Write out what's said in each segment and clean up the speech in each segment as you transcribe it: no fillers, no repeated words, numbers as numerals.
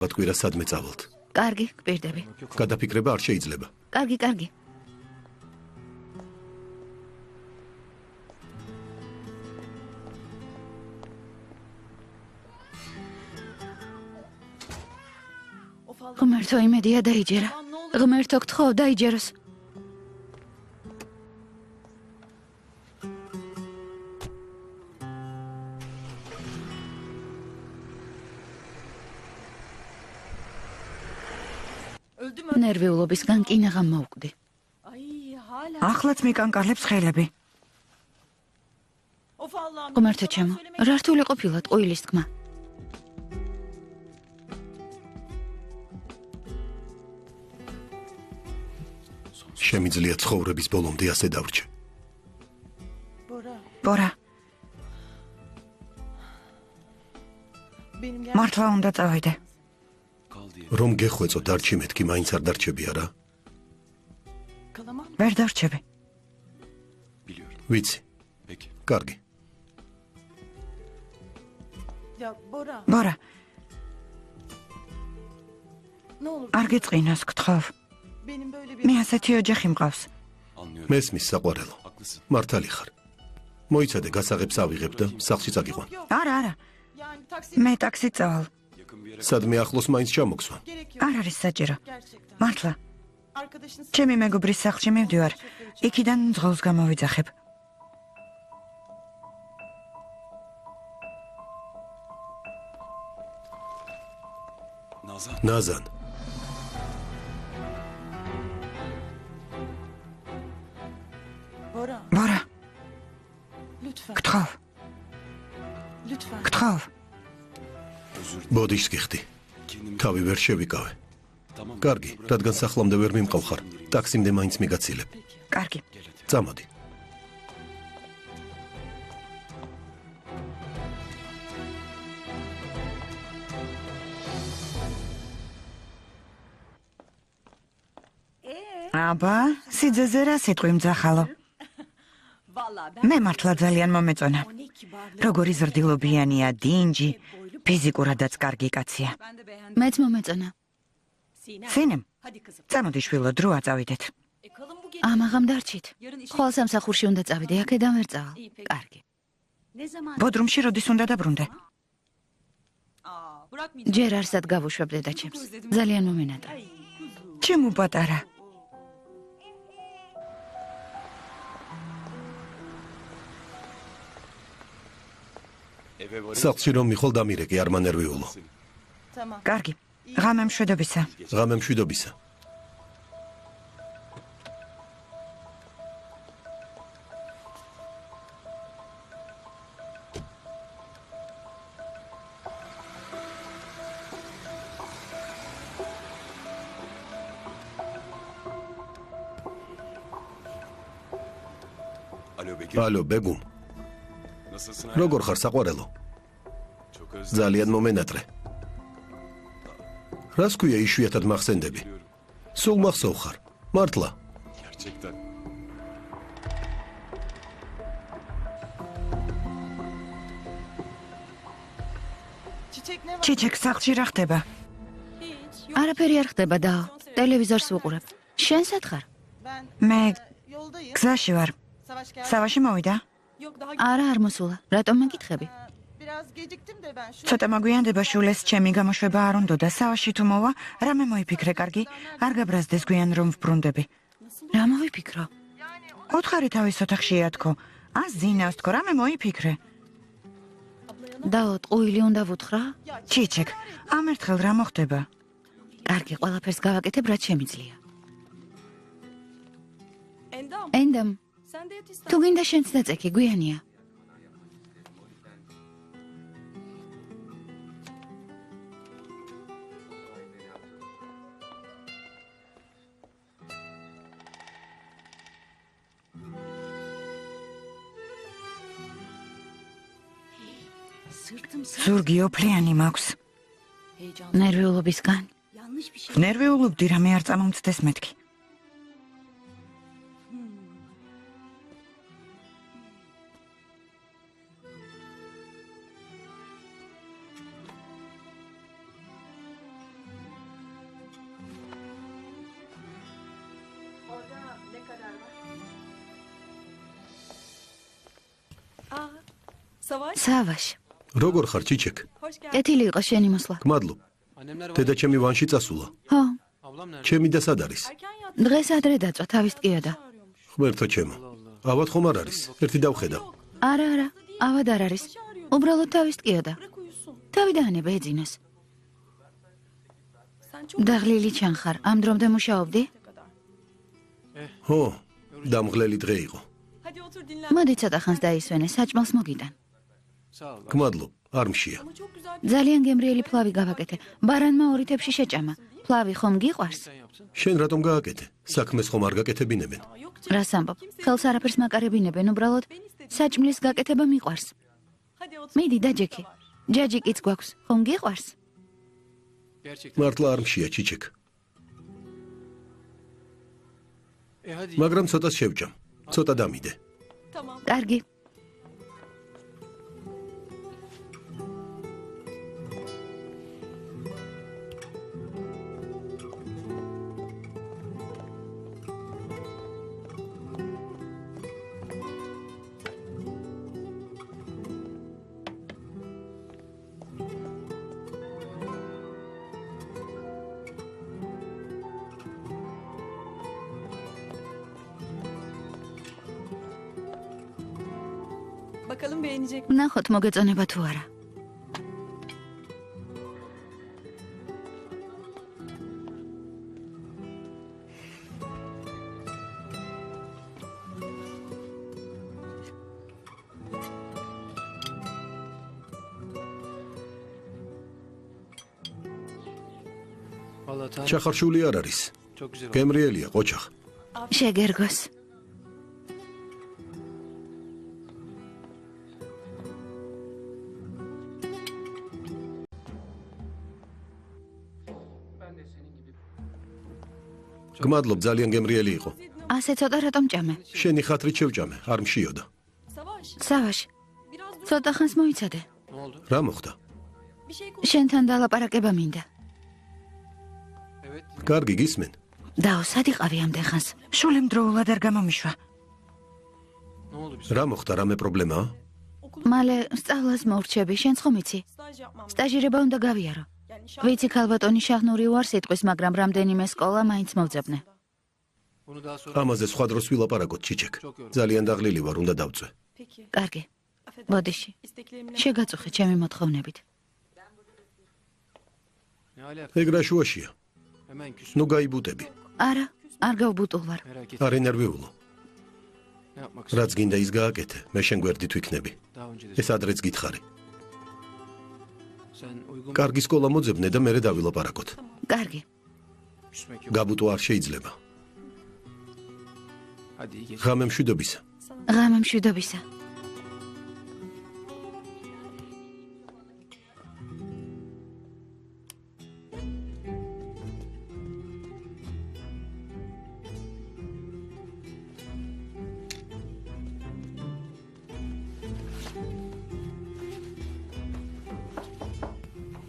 კვირა სადმე წავალთ. კარგი, გპირდები. გადაფიქრება არ შეიძლება. კარგი. ღმერთო იმედია დაიჯერა. ღმერთო გთხოვ დაიჯეროს. ნერვიულობისგან კინაღამ მოვკვდი. ახლაც მიკანკალებს ხელები. ღმერთო ჩემო, რა რთული ყოფილა ტყუილის თქმა. შემიძლია ცხოვრების ბოლომდე ასე დავრჩე. ბორა. მართლა უნდა წავიდე. რომ გეხვეწო დარჩი მეთქი მაინც არ დარჩები არა? ვერ დარჩები. ვიცი. კარგი. ბორა. არ გეწყინოს, გთხოვ. მე ასეთი ოჯახი მყავს. მესმის საყვარელო. მართალი ხარ. მოიცადე გასაღებს ავიღებ და სახლში წაგიყვან. არა. მე ტაქსით წავალ. სადმე ახლოს მაინც ჩამოგსვა. არ არის საჭირო. მართლა. ჩემი მეგობრის სახლში მივდივარ. იქიდან ძღოლს გამოვიძახებ. ნაზან. ბორა. გთხოვ. გთხოვ. ბოდიშს გიხდი. თავი ვერ შევიკავე. კარგი, რადგან სახლამდე ვერ მიმყავხარ, ტაქსიმდე მაინც მიგაცილებ. კარგი. წამოდი. აბა, სიძეზე რა სიტყვი მძახალო. მე მართლა ძალიან მომეწონა. როგორი ზრდილობიანია, დინჯი, ფიზიკურადაც კარგი კაცია. მეც მომეწონა. სინემ, წამოდი შვილო, დრო აწავიდეთ. ამაღამ დარჩით. ხვალ სამსახურში უნდა წავიდე, აქედან ვერ წავალ. კარგი. ბოდრუმში როდის უნდა დაბრუნდე? ჯერ არსად გავუშვებ დედა ჩემს. ძალიან მომენატრა. ჩემო პატარა. სახლში რომ მიხვალ დამირეკი არ მანერვიულო. კარგი. ღამე მშვიდობისა. ღამე მშვიდობისა. ალო, ბეგუმ. როგორ ხარ საყვარელო? ძალიან მომენატრე. რას ქვია იშვიათად მახსენდები? სულ მახსოვ ხარ. მართლა. ჩიჩეკ სახლში რა ხდება? არაფერი არ ხდება და ტელევიზორს ვუყურებ. შენ სათხარ? მე გზაში ვარ. სავაში მოვიდა? არა, არ მოსულა. რატომ მეკითხები? ცოტა მაგვიანდება შულეს, ჩემი გამოშვება არ უნდა და სავაში თუ მოვა, რამე მოიფიქრე, კარგი? არ გაბრაზდეს გვიან რომ ვბრუნდები. რა მოვიფიქრო? ოთხარი თავის ოთახშია თქო. აზინავს თქო, რამე მოიფიქრე. დაო, ტყუილი უნდა ვუთხრა? ჩიჩეკ, ამ ერთხელ რა მოხდება? კარგი, ყველაფერს გავაკეთებ, რაც შემიძლია. ენდამ, თუ გინდა შენც დაწექი, გვიანია. ზურგი ოფლიანი მაქვს. ნერვიულობისგან. ნერვიულობდი, რამე არ წამომწდეს მეთქი. სავაშ. როგორ ხარ ჩიჩეკ? კეთილი იყო შენი მოსვლა. გმადლობ. დედა ჩემი ვანში წასულა. ხო, ჩემი და სად არის? დღეს ადრე დაწვა, თავის ტკიოდა. ღმერთო ჩემო. ავად ხომ არ არის? ერთი დავხედავ. არა, ავად არ არის. უბრალოდ თავის ტკიოდა. თავი დაანებე ეძინოს. დაღლილი ჩანხარ, ამ დრომდე მუშაობდი? ხო, დამღლელი დღე იყო. მოდი ცოტა ხანს დაისვენე, საჭმელს მოგიდან. გმადლობ, არ მშია. ძალიან გემრიელი ფლავი გავაკეთე. ბარანმა 2 თებში შეჭამა. ფლავი ხომ გიყვარს? შენ რატომ გააკეთე? საქმეს ხომ არ გაკეთებინებენ? რას ამბობ? ხელს არაფერს მაკარებინებენ, უბრალოდ საჭმლის გაკეთება მიყვარს. მიდი დაჯექი. ჯაჯიკიც გვაქვს, ხომ გიყვარს? მართლა არ მშია ჩიჩეკ. მაგრამ ცოტას შევჭამ. ცოტა დამიდე. კარგი. Bakalım beğenecek mi? ნახოთ მოგეწონება თუ არა. ჩახარშული არ არის. გემრიელია, ყოჩახ. შეგერგოს. გმადლობ, ძალიან გემრიელი იყო. ასე ცოტა რატომ ჭამე? შენი ხათრით შევჭამე, არ მშიოდა. სავაშ. ცოტა ხანს მოიცადე. რა მოხდა? შენთან დალაპარაკება მინდა. კარგი, გისმენ. დაო, სად იყავი ამდენ ხანს? შულიმ დროულად არ გამომიშვა. რა მოხდა, რამე პრობლემაა? მალე სწავლას მოვრჩები, შენც ხომ იცი? Staj yapmam. სტაჟირება უნდა გავიარო. Yani ვიცი ქალბატონი შაჰნური უარ სიტყვის, მაგრამ რამდენიმე სკოლა მაინც მოვძებნე. ამაზე სხვა დროს ვილაპარაკოთ, ჩიჩეკ. ძალიან დაღლილი ვარ, უნდა დავწვე. Peki. კარგი. ბოდიში. İsteklerimle შეგაწუხე ჩემი მოთხოვნებით. ეგ რა შუაშია? ნუ გაიბუტები. არა, არ გავბუტულ ვარ. არ ენერვიულო. რაც გინდა ის გააკეთე, მე შენ გვერდით ვიქნები. ეს ადრეც გითხარი. კარგი სკოლა მოძებნე და მერე დავილაპარაკოთ. კარგი. გაბუტო არ შეიძლება. ღამე მშვიდობისა. ღამე მშვიდობისა.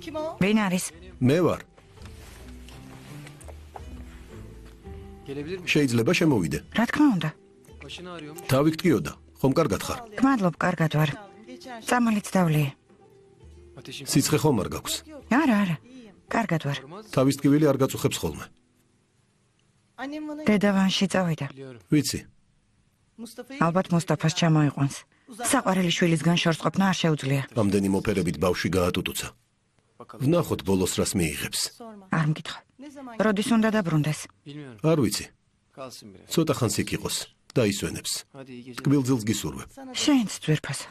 kim o? ვინ არის? მე ვარ. შეიძლება შემოვიდე. რა თქმა უნდა. თავი გტკიოდა. ხომ კარგად ხარ? გმადლობ, კარგად ვარ. Geçen წამალიც დავლი. სიცხე ხომ არ გაქვს? არა. კარგად ვარ. თავის ტკივილი არ გაწუხებს ხოლმე. annem bana დედა ვანში წავიდა. ვიცი, Mustafa'yı ალბათ მუსტაფას ჩამოიყვანს. საყვარელი შვილისგან შორს ყოფნა არ შეუძლია. ამდენი მოფერებით ბავშვი გაატუტუცა. ვნახოთ ბოლოს რას მიიღებს. sorma. არ მკითხა. Ne zaman როდის უნდა დაბრუნდეს? არ ვიცი. ცოტა ხანს იქ იყოს. დაისვენებს. ტკბილძილს გისურვებ. შენც ძვირფასო.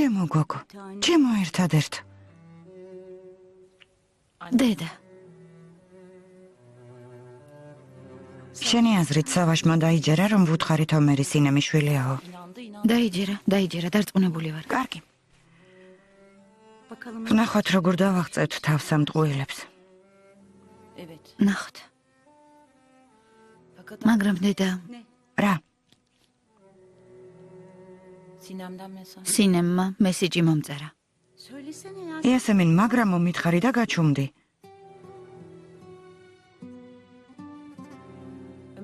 ჩემო გოგო, ჩემო ერთადერთ. დედა, შენი აზრით სავაშმა დაიჯერა, რომ ვუთხარით ომერის სინემიშვილიაო. დაიჯერა, დარწმუნებული ვარ. კარგი. ვნახოთ, როგორ დავაღწევთ თავს ამ ტყუილებს. ნახოთ. მაგრამ დედა, რა? სინემმა მესიჯი მომწერა. იასემინ, მაგრამ მომითხარი და გაჩუმდი.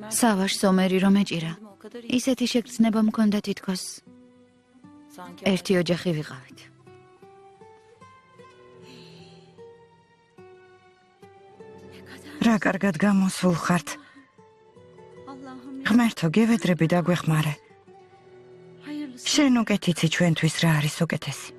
სავაშს ომერი რომ ეჭირა. ისეთი შეგრძნება მქონდა თითქოს ერთი ოჯახი ვიყავით. რა კარგად გამოსულ ხართ. ღმერთო, გევედრები და გვეხმარე. შენ უკეთიცი ჩვენთვის რა არის უკეთესი.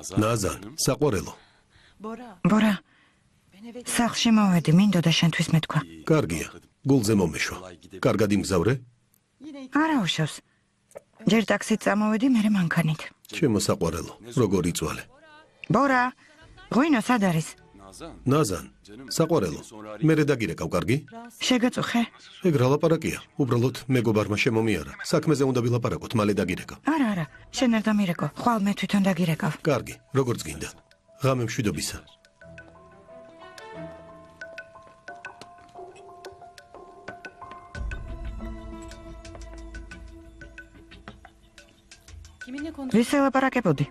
ნაზან, საყვარელო. ბორა, სახლში მოვედი, მინდოდა შენთვის მეთქვა. კარგია, გულზე მომეშვა. კარგად იმგზავრე? არა უშავს. ჯერ ტაქსით წამოვედი, მერე მანქანით. ჩემო საყვარელო, როგორ იწვალე? ბორა, ღვინო სად არის? ნაზან, საყვარელო, მერე დაგირეკავ, კარგი? შეგაწუხე? ეგ რა ლაპარაკია? უბრალოდ მეგობარმა შემომიარა. საქმეზე უნდა ვილაპარაკოთ, მალე დაგირეკავ. არა, შენ არ დამირეკო. ხვალ მე თვითონ დაგირეკავ. კარგი, როგორც გინდა. ღამე მშვიდობისა. ვის ელაპარაკებოდი?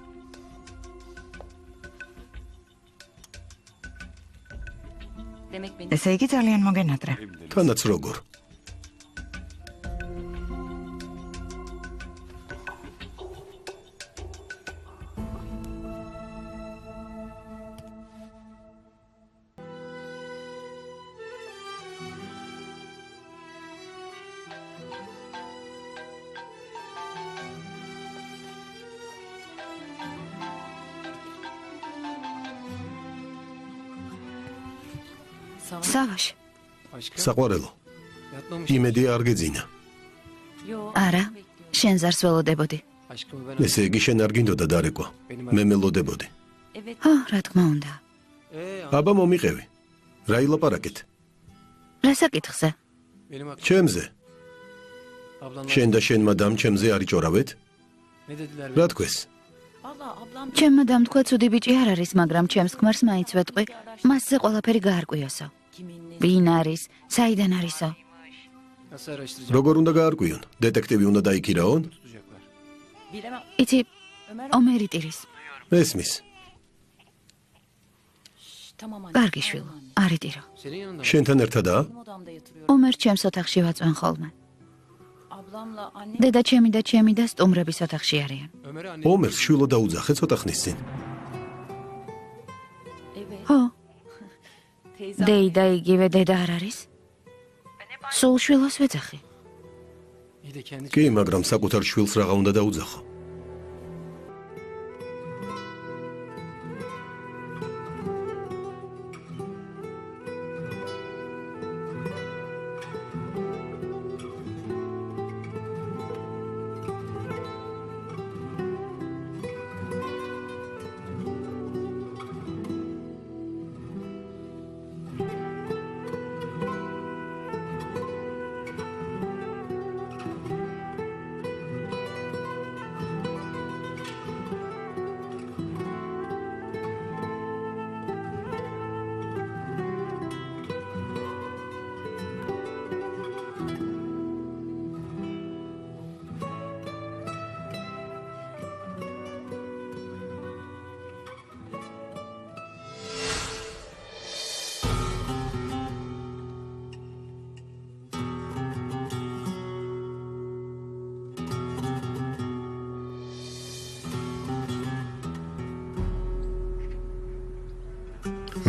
ესე იგი ძალიან მოგენატრე. თანაც როგორ? სავაშ, საყვარელო, იმედი არ გეძინა. არა, შენ ზარს ველოდებოდი. ესე იგი შენ არ გინდოდა დარეკვა. მე მელოდებოდი. ჰა, რა თქმა უნდა. აბა მომიყევი. რა ილაპარაკეთ? რა საკითხზე? ჩემზე. შენ და შენ მადამ ჩემზე არ იჭორავეთ? რა თქვეს? ჩემმა დამთქვა ცუდი ბიჭი არ არის, მაგრამ ჩემს ქმარს მაინც ვეტყვი, მასზე ყველაფერი გაარკვიოსო. ვინ არის? საიდან არისო? როგორ უნდა გაარკვიონ? დეტექტივი უნდა დაიქირაონ? იცი, ომერი ტირის. ესმის. კარგი შვილო, არ იტირო. შენთან ერთადაა? ომერ ჩემს ოთახში ვაწვენ ხოლმე. დედა ჩემი და ჩემი და სტუმრების ოთახში არიან. ომერს შვილო დაუძახე ცოტა ხნის წინ. ხო. დეიდა იგივე დედა არ არის? სულ შვილოს ვეძახი. კი, მაგრამ საკუთარ შვილს რაღა უნდა დაუძახო.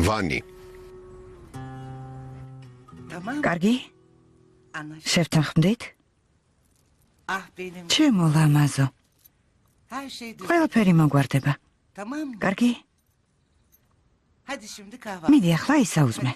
ვანი. კარგი? შევთანხმდით? ჩემო ლამაზო. ყველაფერი მოგვარდება. კარგი? მიდი ახლა ისაუზმე.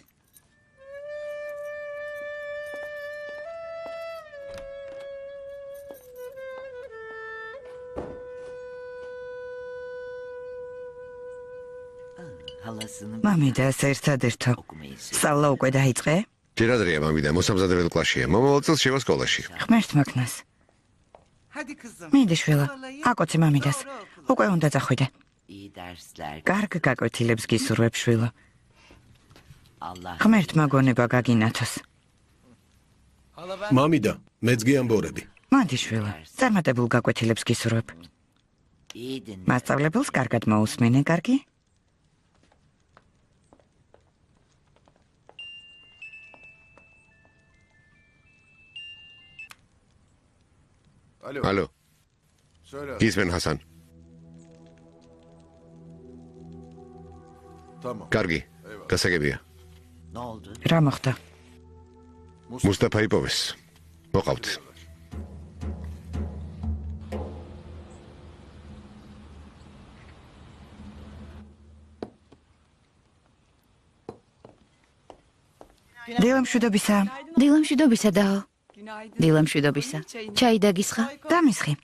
მამიდა ეს ერთადერთო. სწავლა უკვე დაიწყე? ჯერ ადრეა მამიდა, მოსამზადებელ კლასშია. მომავალ წელს შევა სკოლაში. ღმერთმა ქნას. მიდი შვილო, აკოცი მამიდას. უკვე უნდა წახვიდე. კარგ გაკვეთილებს გისურვებ შვილო. ღმერთმა გონება გაგინათოს. მამიდა, მეც გიამბორები. მოდი შვილო, წარმატებულ გაკვეთილებს გისურვებ. მასწავლებელს კარგად მოусმინე, კარგი? ალო. გისმენ ჰასან. კარგი, გასაგებია. რა მოხდა? მუსტაფა იპოვეს. მოყავთ. დილამშვიდობისა. დილამშვიდობისა დაო. დილამშვიდობისა. ჩაი დაგისხა? დამისხი.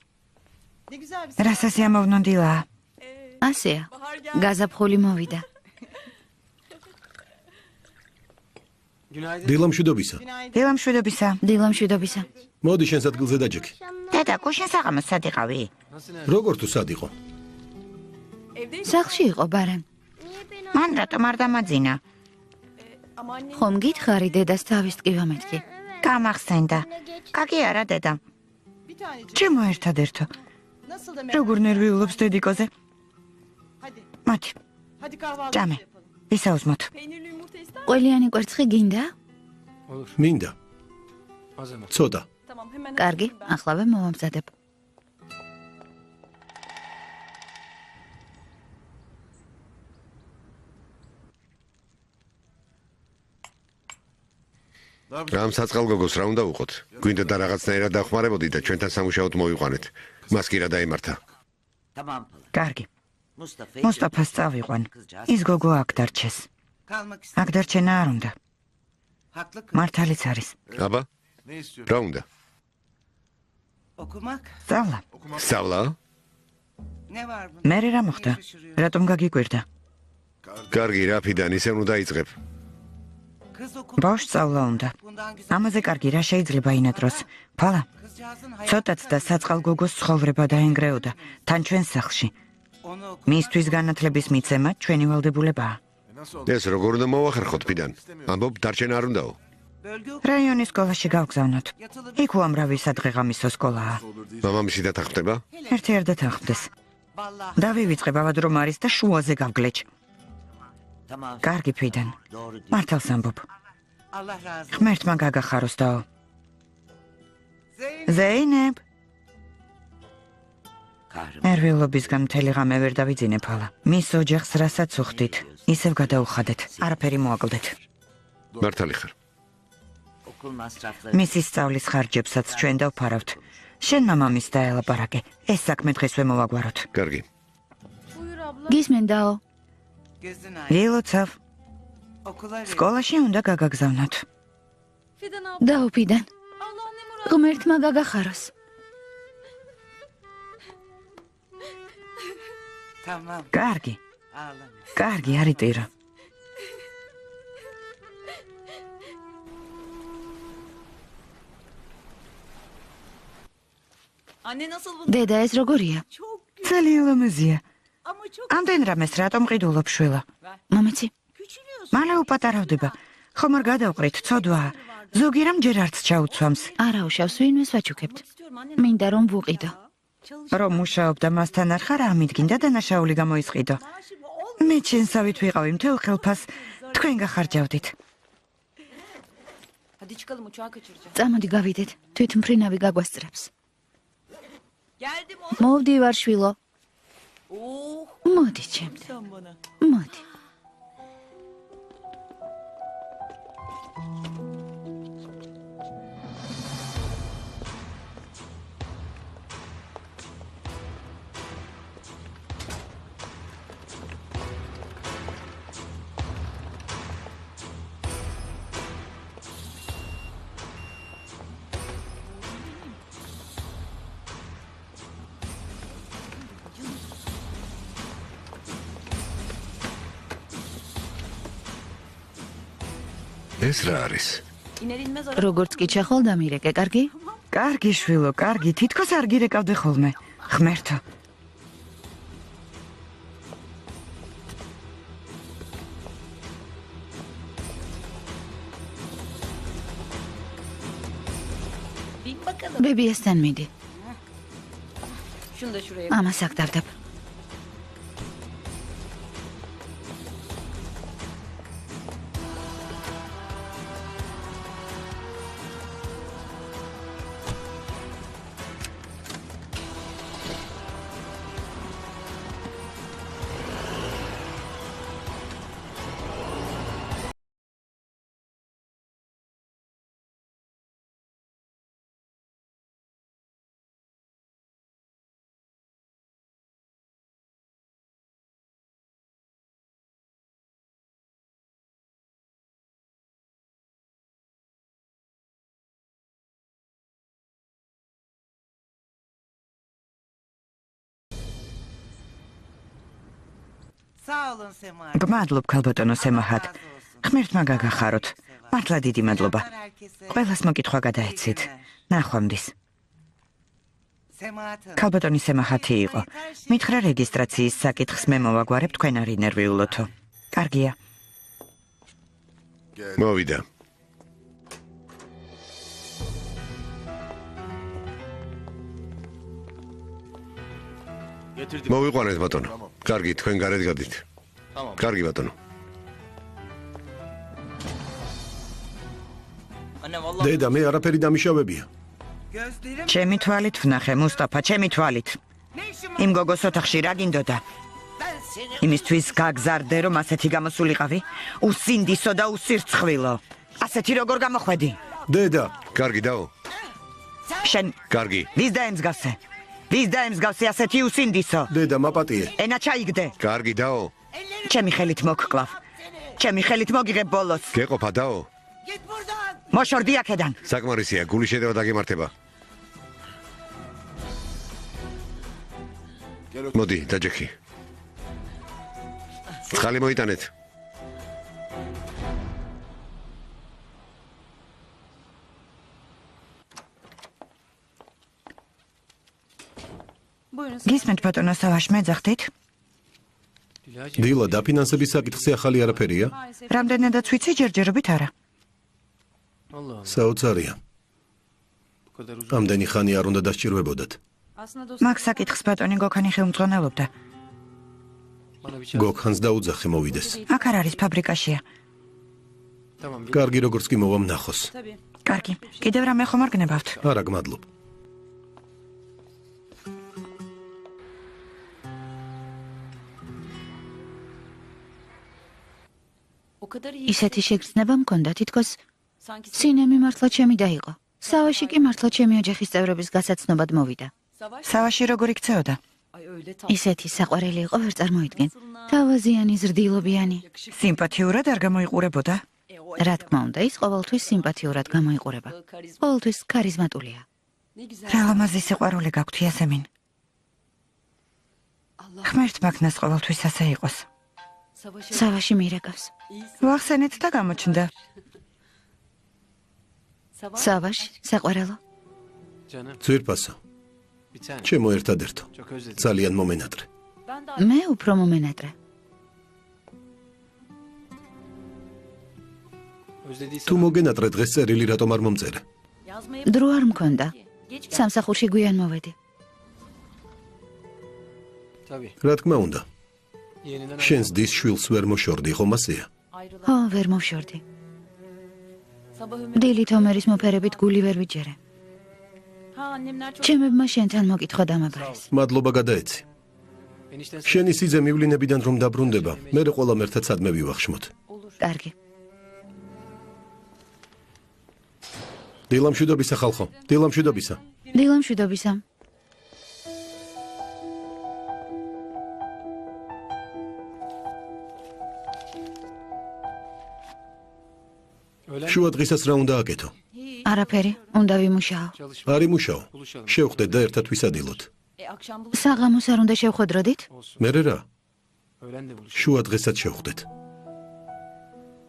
რასასია მოვნონდილა? ასეა. გაზაფხული მოვიდა. დილამშვიდობისა. დილამშვიდობისა. დილამშვიდობისა. მოდი შენს ადგილზე დაჯექი. დედა, გუშინ საღამოს სად იყავი? როგორ თუ სად იყო? სახლში იყო ბარემ. მან რატომ არ დამაძინა? ხომ გითხარი დედას თავის ტკივა მეთქი? გამახსენდა. კაკი არა დედა. ჩემო ერთადერთო. როგორ ნერვიულობს დედიკოზე? მათი. ჭამე. ისაუზმოთ. ყველიანი კვერცხი გინდა? მინდა. ცოტა. კარგი, ახლავე მოვამზადებ. რამ საწყალგოგოს რა უნდა უყოთ? გვინდა და რაღაცნაირად დახმარებოდი და ჩვენთან სამუშაოდ მოვიყვანეთ. მას კი რა დაემართა? კარგი. მუსტაფას წავიყვან. ის გოგო აქ დარჩეს. აქ დარჩენა არ უნდა. მართალიც არის. აბა? რა უნდა? სწავლა. სწავლა? მე რა მოხდა? რატომ გაგიკვირდა? კარგი, რაფიდან ისე უნდა დაიწყებ. ბავშვს სწავლა უნდა. ამაზე კარგი რა შეიძლება ინატროს? ფალა. ცოტაც და საწყალგოგოს ცხოვრება დაენგრეოდა თან ჩვენ სახლში. მისთვის განათლების მიცემა ჩვენი ვალდებულებაა. ეს როგორ უნდა მოვახერხოთ ფიდან? ამბობ დარჩენა არ უნდაო. რაიონის სკოლაში გავგზავნოთ. იქ უამრავი სადღეღამისო სკოლაა. მამამისი დათანხმდება? ერთი არ დათანხმდეს. დავივიწყე ბავად რომ არის და შუაზე გავგლეჭ. კარგი ფიდან. მართალს ამბობ. ღმერთმა გაგახაროს დაო. ზეინებ. ნერვიულობისგან მთელი ღამე ვერ დავიძინე ფალა. მის ოჯახს რასაც უხდით, ისევ გადაუხადეთ. არაფერი მოაკლდეთ. მართალი ხარ. მისი სწავლის ხარჯებსაც ჩვენ დავფარავთ. შენ მამამის დაელაპარაკე. ეს საქმე დღესვე მოვაგვაროთ. კარგი. გისმენ დაო. ილოცავ. სკოლაში უნდა გაგაგზავნოთ. დაო ფიდან. ღმერთმა გაგახაროს. კარგი. კარგი, არიტირო. დედა ეს როგორია? ძალიან ლამაზია. ამდენ რამეს რატომ ყიდულობ შვილო? მომეცი. მალე უპატარავდება. ხომ არ გადავყრით ცოდვა? ზოგი რამ ჯერ არც ჩაუცვამს. არა უშავს ვინმეს ვაჩუქებთ. მინდა რომ ვუყიდო. რომ მუშაობდა მასთან არ ხარ ამიდგინდა დანაშაული გამოისყიდო. მე ჩენსავით ვიყავი მთელ ხელფას, თქვენ გახარჯავდით. წამოდი გავიდეთ, თვითმფრინავი გაგვასწრებს. მოვდივარ შვილო. მოდი ჩემთან. მოდი. ეს რა არის? როგორც კი ჩახვალ დამირეკე, კარგი? კარგი შვილო, კარგი, თითქოს არ გირეკავდე ხოლმე. ღმერთო. ბებიასთან მიდი. Şunu da şuraya. ამას აქ დავდებ. Sağ olun Sema. გმადლობ ქალბატონო სემაჰად. ღმერთმა გაგახაროთ. მართლა დიდი მადლობა. ყველას მოკითხვა გადაეცით. ნახვამდის. ქალბატონი სემაჰათი იყო. მითხრა რეგისტრაციის საკითხს მე მოვაგვარებ, თქვენ არ ინერვიულოთო. კარგია. მოვიდა. მოვიყვანეთ ბატონო. კარგი, თქვენ გარეთ გადით. კარგი ბატონო. დედა, მე არაფერი დამიშავებია. ჩემი თვალით ვნახე, მუსტაფა, ჩემი თვალით. იმ გოგოს ოთახში რა გინდოდა? იმისთვის გაგზარდე, რომ ასეთი გამოსულიყავი? უსინდისო და უსირცხვილო. ასეთი როგორ გამოხვედი? დედა, კარგი დაო. შენ კარგი. ვის დაემსგავსე? ვის დაემსგავსე ასეთი უსინდისო? დედა, მაპატიე. ენა ჩაიგდე. კარგი დაო. ჩემი ხელით მოგკლავ. ჩემი ხელით მოგიღებ ბოლოს. გეყოფა დაო. Git buradan. მოშორდი აქედან. საკმარისია, გული შედევა დაგემართება. მოდი, დაჯექი. ხალი მოიტანეთ. Buyurun. გისმენთ ბატონო სავაშ მეძახდით? დილა, დაფინანსების საკითხზე ახალი არაფერია? რამდენადაც ვიცი ჯერჯერობით არა. საოცარია. ამდენი ხანი არ უნდა დასჭირვებოდათ. მაგ საკითხს ბატონი გოქანი ხელმძღვანელობდა. გოქანს დაუძახე მოვიდეს. აქ არ არის ფაბრიკაშია. კარგი, როგორც კი მოვა ვნახოს. Tabii. კარგი. კიდევ რამე ხომ არ გნებავთ? არა, გმადლობ. O kadar iyi. ისეთი შეგრძნება მქონდა, თითქოს Sanki სინემი მართლა ჩემი დაიყო. სავაში კი მართლა ჩემი ოჯახის წევრების გასაცნობად მოვიდა. savaş. სავაში როგორ იქცეოდა? Ay öyle tam. ისეთი საყვარელი იყო, ვერ წარმოიდგენ. თავაზიანი, ზრდილობიანი. სიმპათიურად არ გამოიყურებოდა? რა თქმა უნდა, ის ყოველთვის სიმპათიურად გამოიყურება. ყოველთვის ქარიზმატულია. Ne güzel. რა ლამაზი სიყვარული გაქვთ იასემინ. ღმერთმა ქნას ყოველთვის ასე იყოს. Savaşı. სავაში მირეკავს. ვახსენეთ და გამოჩნდა. Savaş. სავაში, საყვარელო. ძვირფასო. ჩემო ერთადერთო. ძალიან მომენატრე. Ben de მე უფრო მომენატრე. თუ მოგენატრე დღეს წერილი რატომ არ მომწერე? yazmayı დრო არ მქონდა. geç gel. სამსახურში გვიან მოვედი. რა თქმა უნდა. შენს დის შვილს ვერ მოშორდი, ხომ ასეა? Ayrılan. ხო, ვერ მოვშორდი. Sabah დილით ომერის მოფერებით გული ვერ ვიჯერე. Ha annemler çok. ჩემებმა შენთან მოკითხვა დამაბარეს. მადლობა გადაეცი. შენი სიძე მივლინებიდან რომ დაბრუნდება, მე ყველა მერთად სადმე ვივახშმოთ. კარგი. დილამშვიდობისა ხალხო, დილამშვიდობისა. დილამშვიდობისა. შუა დღისას რა უნდა აკეთო? არაფერი, უნდა ვიმუშაო. არ იმუშაო. შევხვდეთ და ერთად ვისადილოთ. Akşam საღამოს არ უნდა შევხვედროდით? მერე რა? Öğlen de buluşalım. შუა დღესაც შევხვდეთ.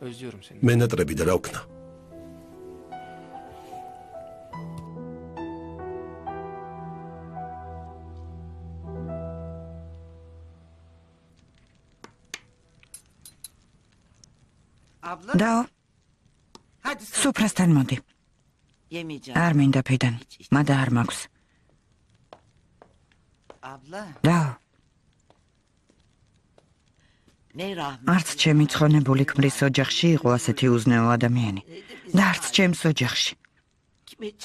Özlüyorum seni. მენატრები და რა ვქნა? Abla Dao, hadi სუფრასთან მოდი. yemeyeceğim. არ მინდა ფედან, მადა არ მაქვს. Abla Dao, ne rahmet. არც ჩემი ცხონებული ქმრის ოჯახში იყო ასეთი უზნეო ადამიანი. და არც ჩემს ოჯახში.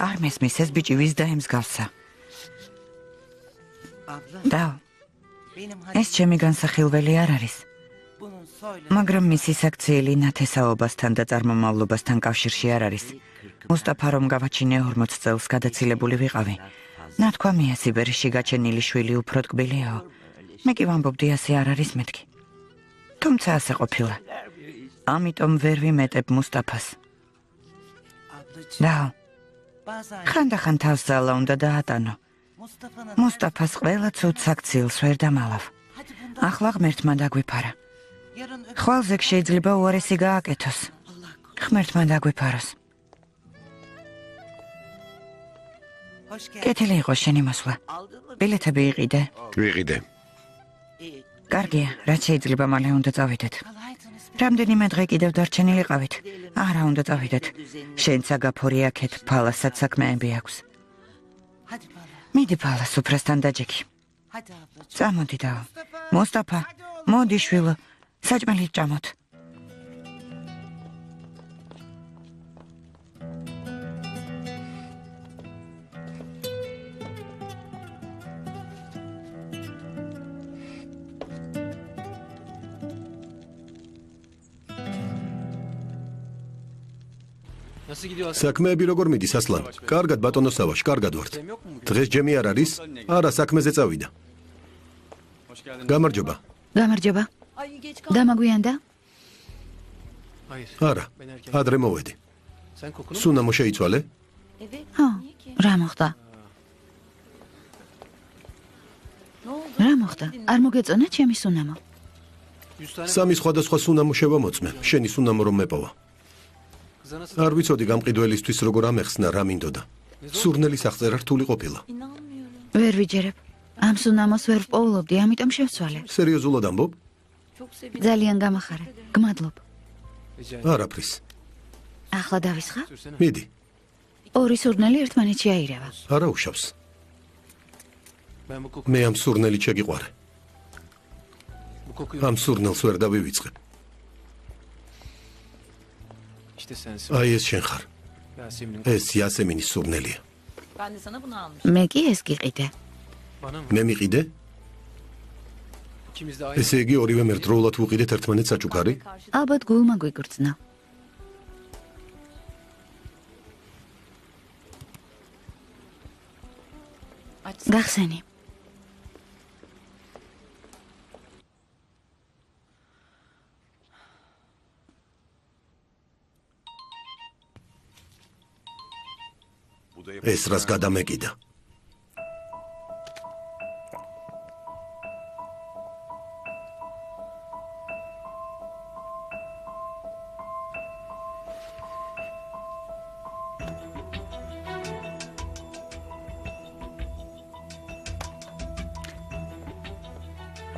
არ მესმის ეს ბიჭი ვის დაემსგავსა. Abla Dao, benim ეს ჩემი განსახილველი არ არის. bunun söyle. მაგრამ მისი საქციელი ნათესაობასთან და წარმომავლობასთან კავშირში არ არის. მუსტაფა რომ გავაჩინე 40 წელს გადაცილებული ვიყავი. ნათქვამია სიბერში გაჩენილი შვილი უფრო ტკბილიაო. მე კი ვამბობდი ასე არ არის მეთქი. თუმცა ასე ყოფილა. ამიტომ ვერ ვიმეტებ მუსტაფას. Ablacığım და bazen ხანდახან თავს ძალა უნდა დაატანო. Mustafa'nın მუსტაფას ყველა ცუდ საქციელს ვერ დამალავ. hadi bundan ახლა ღმერთმა დაგვიფარა. yarın öp. ხვალზე შეიძლება უარესი გააკეთოს. ღმერთმა დაგვიფაროს. Hoş geldin. კეთილი იყო შენი მოსვლა. Aldın mı? ბილეთები იყიდე. ვიყიდე. İyi. კარგია, რაც შეიძლება მალე უნდა წავიდეთ. Kalaydınız. რამდენიმე დღე კიდევ დარჩენილიყავით. არა უნდა წავიდეთ. შენ საგაფორი აქეთ ფალასაც საქმეები აქვს. Hadi bala. მიდი ფალა სუფრასთან დაჯექი. Hadi ablacığım. წამოდი და მუსტაფა, მოდი შვილო, საჭმელი ჭამოთ. Nasıl gidiyor aslında? საქმეები როგორ მიდის ასლან? კარგად ბატონო სავაშ, კარგად ვართ. Yok mu bugün? დღეს ჯემი არ არის? არა, საქმეზე წავიდა. Hoş geldin. გამარჯობა. გამარჯობა. Ay geç kaldım. დამაგვიანდა? Hayır. არა, Ben erken. ადრე მოვედი. Sen kokunu mu? სუნამო შეიცვალე? Evet. ხო. Niye ki? რა მოხდა? Ne oldu? რა მოხდა? არ მოგეწონა ჩემი სუნამო? 100 tane სამი სხვადასხვა სუნამო შევამოწმე. შენი სუნამო რომ მეპოვა. kıza nasıl? არ ვიცოდი გამყიდველისთვის როგორ ამეხსნა რა მინდოდა. სურნელის აღწერა რთული ყოფილა. İnanmıyorum. ვერ ვიჯერებ. ამ სუნამოს ვერ ვპოულობდი, ამიტომ შევცვალე. სერიოზულად ამბობ? Çok sevindim. ძალიან გამახარე. გმადლობ. Rica ederim. არაფრის. ახლა დავისხა? Sürsene. მიდი. ორი სურნელი ერთმანეთში აირევა. არა უშავს. Ben bu koku, მე ამ სურნელით შეგიყვარე. bu kokuyu ამ სურნელს ვერ დავივიწყებ. işte sensin. აი ეს შენ ხარ. Yasemin'in ეს იასემინის სურნელია. Ben de sana bunu almışım. მე კი ეს გიყიდე. bana mı? მე მიყიდე? İkimiz de aynı. ესე იგი ორივე ერთდროულად ვუყიდეთ ერთმანეთს საჭუქარი? Karşı ალბათ გულმა გვიგრძნა. açsın. გახსენი. ეს რას გადამეკიდა?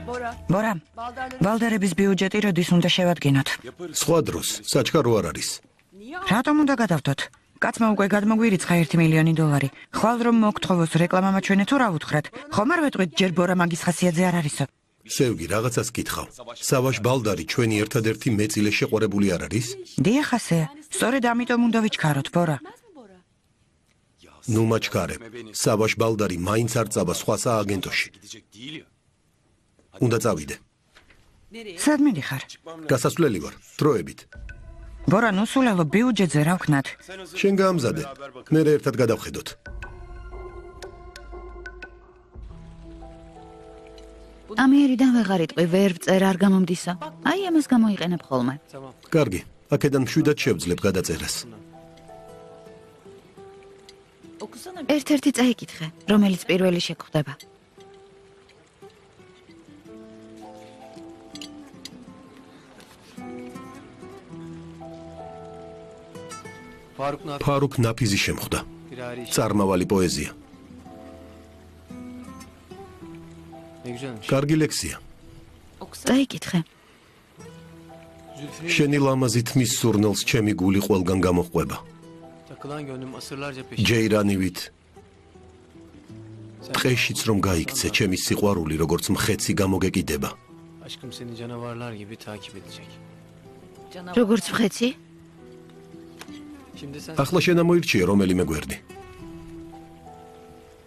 Bora. ბორა, Baldarları ვალდერების ბიუჯეტი როდის უნდა შევადგინოთ? სხვა დროს, საჩქარო არ არის. რატომ უნდა გადავდოთ? კაცმა უკვე გადმოგვირიცხა 1 მილიონი დოლარი. ხვალ რომ მოგთხოვოს რეკლამა მაჩვენე თუ რა უთხრათ? ხომ არ ვეტყვით ჯერ ბორა მაგის ხასიათზე არ არისო? სევგი, რაღაცას გითხავ. სავაშ ბალდარი ჩვენი ერთადერთი მეწილე შეყვარებული არ არის? დიახ ასე. სწორედ ამიტომ უნდა ვიჩქაროთ, ბორა. ნუ მაჩქარე. სავაშ ბალდარი მაინც არ წავა სხვა სააგენტოში. უნდა წავიდე. სადმე დიხარ? გასასვლელი ვარ, დროებით. ბორა, ნუ სულელო ბიუჯეტზე რა ვქნათ? შენ გაამზადე. მე ერთად გადავხედოთ. ამიერიდან ვეღარ იტყვი, ვერ ვწერ, არ გამომდისო. აი ამას გამოიყენებ ხოლმე. Tamam. კარგი. აქედან მშვიდად შევძლებ გადაწერას. Okusana. ერთ-ერთი წაიკითხე, რომელიც პირველი შეგხვდება. Faruk Nafi. ფარუკ ნაფიზი შემხვდა. Firari. წარმავალი პოეზია. Ne güzelmiş. კარგი ლექსია. Okusana. წაიკითხე. Zülfü'nün შენი ლამაზით მის სურნელს ჩემი გული ყველგან გამოყვება. takılan gönlüm asırlarca peşinde. ჯეირანივით ტყეშიც რომ გაიქცე, ჩემი სიყვარული როგორც მხეცი გამოგეკიდება. Aşkım seni canavarlar gibi takip edecek. Canavar. როგორც ვხეცი? Şimdi sen ახლა შენ ამოირჩიე რომელიმე გვერდი.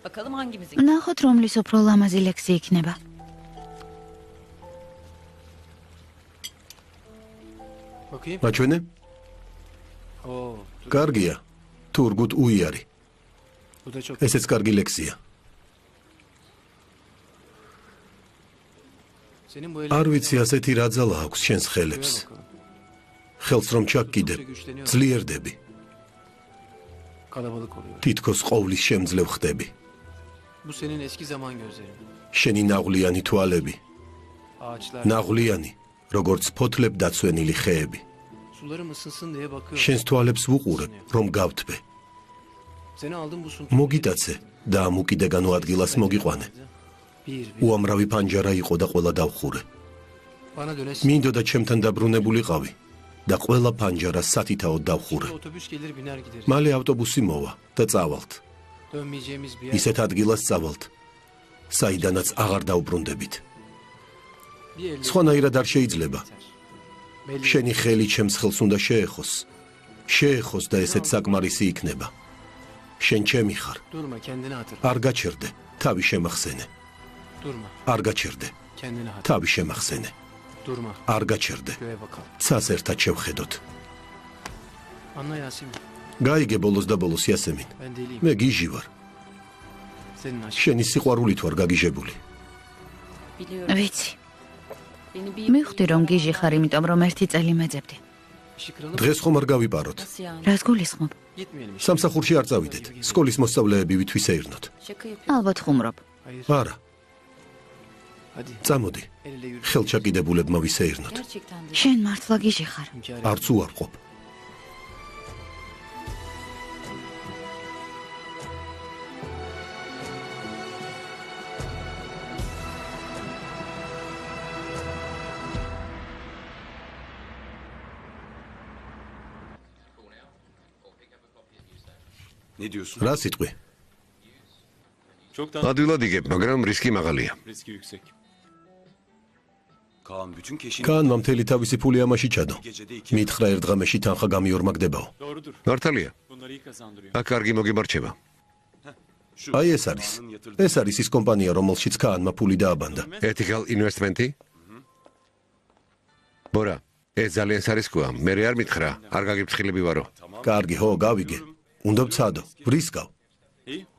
Bakalım hangimizi? ნახოთ რომლის უფრო ლამაზი ლექსი იქნება. bakayım. მაჩვენე? Oo, dur. კარგია. თურგუთ უიარი. Bu da çok. ესეც კარგი ლექსია. Senin bu არ ვიცი ასეთი რა ძალა აქვს შენს ხელებს. bakalım. ხელს რომ ჩაგკიდებ, ძლიერდები. Kalabalık oluyor. თითქოს ყოვლის შემძლევ ხდები. Bu senin eski zaman gözlerin. შენი ნაღვლიანი თვალები, Ağaçlar. ნაღვლიანი, როგორც ფოთლებ დაცვენილი ხეები. Sularım ısınsın diye bakıyorum. შენს თვალებს ვუყურებ, რომ გავთბე. Seni aldım bu suntu. მოგიტაცე და ამ უკიდეგანო ადგილას მოგიყვანე. Bir. უამრავი პანჯარა იყო და ყველა დავხურე. Bana dönesin. მინდოდა ჩემთან დაბრუნებულიყავი და ყველა პანჯარას სათითაოდ დავხურე. Otobüs gelir biner gideriz. მალე ავტობუსი მოვა და წავალთ. Dönmeyeceğimiz bir yer. ისეთ ადგილას წავალთ, საიდანაც აღარ დავბრუნდებით. Bir elle. სხვანაირად არ შეიძლება. Belli. შენი ხელი ჩემს ხელს უნდა შეეხოს. შეეხოს და ესეც საკმარისი იქნება. შენ ჩემი ხარ. Durma kendini hatır. არ გაჩერდე, თავი შემახსენე. Durma არ გაჩერდე, kendini hatır. თავი შემახსენე. Durma. არ გაჩერდე. Göğe bakalım. ცას ერთად შევხედოთ. Anla Yasemin. გაიგე ბოლოს და ბოლოს იასემინ. Ben deliyim. მე გიჟი ვარ. Senin aşkın. შენი სიყვარულით ვარ გაგიჟებული. Biliyorum. ვიცი. Beni bir მივხვდი რომ გიჟი ხარ, იმიტომ რომ ერთი წელი მეძებდი. İşi kıralım. დღეს ხომ არ გავიპაროთ. Nasıl yani? რას გულისხმობ? Gitmeyelim işte. სამსახურში არ წავიდეთ. სკოლის მოსწავლეები ვითვისეირნოთ. Şaka yapıyorum. ალბათ ხუმრობ. Hayır. არა, Hadi. წამოდი. El ele yürü. ხელჩაკიდებულებმა ვისეირნოთ. Gerçekten de. შენ მართლა გიჟი ხარ. Hünkâr არც უარყოფ. Ne diyorsun? რა სიტყვი? Çoktan ადვილად იგებ, მაგრამ რისკი მაღალია. riski yüksek. Kaan bütün keşini კაანმა მთელი თავისი ფული ამაში ჩადო. gecede iki. მითხრა ერთ ღამეში თანხა გამიორმაგდებაო. Doğrudur. მართალია. Bunları iyi kazandırıyor. აქ კარგი მოგიმარჩება. Şu აი ეს არის. Kaan'ın yatırdığı ეს არის ის კომპანია, რომელშიც კაანმა ფული დააბანდა. Ethical investment-ი? ბორა, ეს ძალიან სარისკოა. მე არ მითხრა, არ გაგიფრთხილები ვარო. კარგი, ხო, გავიგე. უნდა ვცადო. ვრისკავ.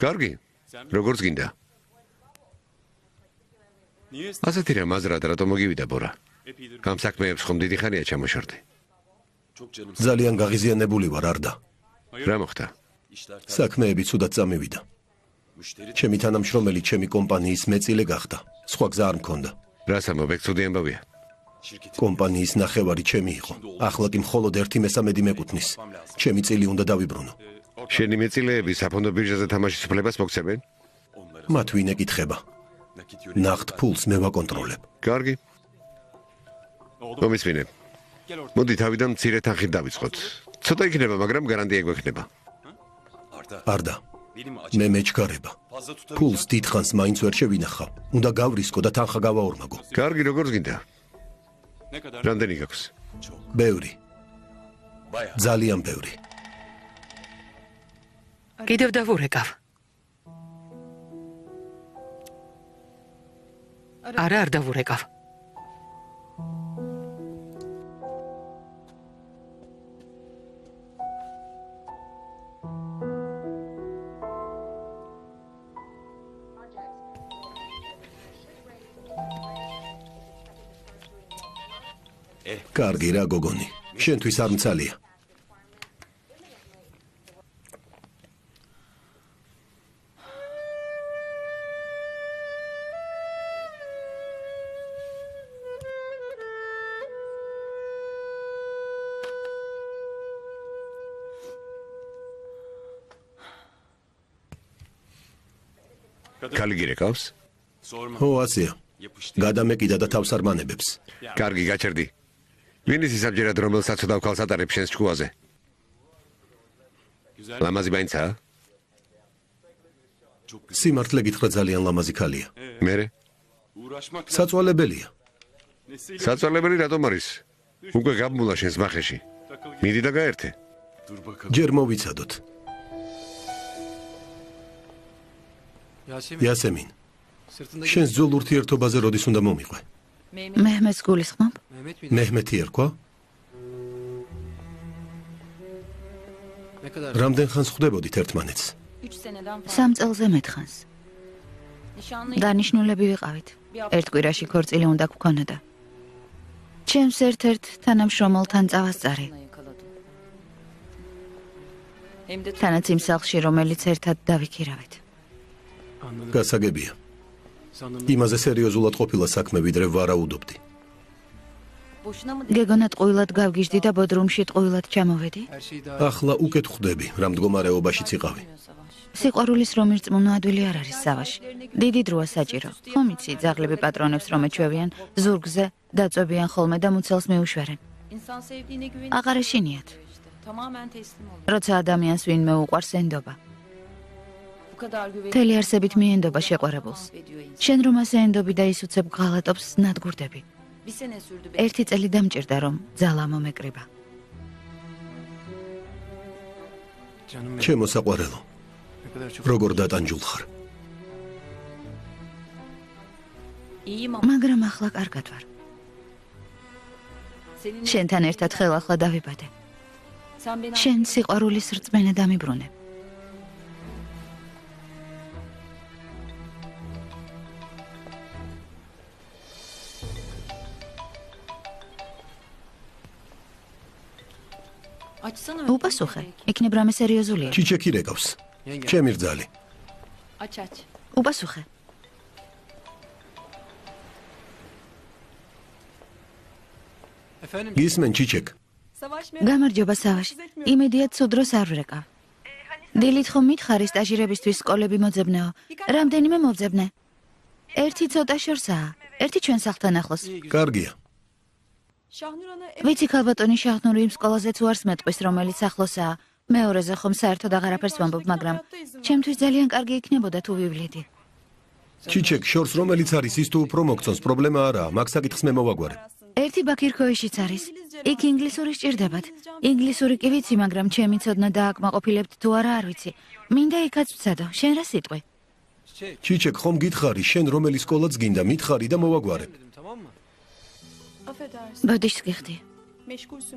კარგი. როგორც გინდა. Niye ასეთი რა მაზრად რატომ მოგივიდა ბორა? epeydir ამ საქმეებს ხომ დიდი ხანია ჩამოშორდი. çok canım ძალიან გაღიზიანებული ვარ, არდა. რა მოხდა? işler ters. საქმეები ცუდად წამივიდა. Müşteri ჩემი თანამშრომელი ჩემი კომპანიის მეწილე გახდა. სხვა გზა არ მქონდა. რას ამბობ, ეგ ცუდი ამბავია. şirketi კომპანიის ნახევარი ჩემი იყო. ახლა კი მხოლოდ 1/13 მეკუთვნის. ჩემი წილი უნდა დავიბრუნო. შენი მეწილეები საფონდო ბირჟაზე თამაშის უფლებას მოგცემენ? onlara მათ ვინ ეკითხება? nakit yönetimi. ნახტ ფულს მე ვაკონტროლებ. კარგი. Oğlum მომისმინე. gel orada. მოდი თავიდან მცირე თანხით დავიწყოთ. ცოტა იქნება, მაგრამ გარანტია გვექნება. Arda. არდა, Benim მე acı. მეჩქარება. Fazla tutamayacağım. ფულს დიდხანს მაინც ვერ შევინახავ. უნდა გავრისკო და თანხა გავაორმაგო. კარგი, როგორც გინდა. Ne kadar? რამდენი გაქვს? Çok. ბევრი, Bayağı. ძალიან ბევრი. კიდევ დავურეკავ. არა, არ დავურეკავ. კარგი რა გოგონი, შენთვის არ მცალია. კალი გირეკავს? ო, ასეა. გადამეკიდა და თავს არ მანებებს. კარგი, გაჩერდი. ვინ ის ისაბჯერად რომელსაც ცოდავ ქალს ატარებს შენს ჭკუაზე? ლამაზი ბაინცაა? სიმართლე გითხრა ძალიან ლამაზი ქალია. მერე? საწვალებელია. საწვალებელი რატომ არის? უკვე გამმულა შენს მახეში. მიდი და გაერთე. ჯერ მოვიცადოთ. იასემინ, შენს ძველ ურთიერთობაზე როდის უნდა მომიყვე? მეჰმედს გულისხმობ? მეჰმეთი ერქვა? რამდენ ხანს ხვდებოდით ერთმანეთს? 3 წელზე მეტხანს. დანიშნულები ვიყავით. ერთ კვირაში ქორწილი უნდა გქონოდა. ჩემს ერთ-ერთ თანამშრომელთან წავასწარი. თანაც იმ სახლში, რომელიც ერთად დავიქირავეთ. გასაგებია. იმაზე სერიოზულად ყოფილა საქმე, ვიდრე ვარაუდობდი. გეგონა ტყუილად გავგიჟდი და ბოდრუმში ტყუილად ჩამოვედი. ახლა უკეთ ხვდები, რა მდგომარეობაშიც იყავი. სიყვარულის რომ ირწმუნა ადვილი არ არის სავაში. დიდი დროა საჭირო. ხომ იცი, ძაღლები პატრონებს რომ ეჩვევიან, ზურგზე დაწვევიან ხოლმე და მუცელს მიუშვერენ. აღარ ეშინიათ. როცა ადამიანს ვინმე უყვარს ენდობა. მთელი არსებით მიენდობა შეყვარებულს. შენ რომ ასე ენდობი და ის უცებ ღალატობს, ნადგურდები. ერთი წელი დამჭირდა რომ ძალა მომეკრიბა. ჩემო საყვარელო, როგორ დატანჯულ ხარ? მაგრამ ახლა კარგად ვარ. შენთან ერთად ხელახლა დავიბადე. შენ სიყვარულის რწმენა დამიბრუნე. უპასუხე, იქნებ რამე სერიოზულია. ჩიჩეკი რეკავს. ჩემი რძალი. უპასუხე. გისმენ ჩიჩეკ. გამარჯობა სავაშ. იმედია ცუდ დროს არ ვრეკავ. დილით ხომ მითხარი სტაჟირებისთვის სკოლები მოძებნეო. რამდენიმე მოვძებნე. ერთი ცოტა შორსაა. ერთი ჩვენ სახლთან ახლოს. კარგია. ვიცი ქალბატონი შაჰნური იმ სკოლაზეც უარს მეტყვის, რომელიც ახლოსაა. მეორეზე ხომ საერთოდ აღარაფერს ვამბობ, მაგრამ ჩემთვის ძალიან კარგი იქნებოდა თუ ვივლიდი. ჩიჩეკ, შორს რომელიც არის ის თუ უფრო მოგწონს, პრობლემა არაა, მაგ საკითხს მე მოვაგვარე. ერთი ბაქირქოეშიც არის. იქ ინგლისური სჭირდებათ. ინგლისური კი ვიცი, მაგრამ ჩემი ცოდნა დააკმაყოფილებთ თუ არა არ ვიცი. მინდა იქაც ვცადო. შენ რა სიტყვი? ჩიჩეკ, ხომ გითხარი, შენ რომელი სკოლაც გინდა, მითხარი და მოვაგვარებ. ბოდიშს გიხდი.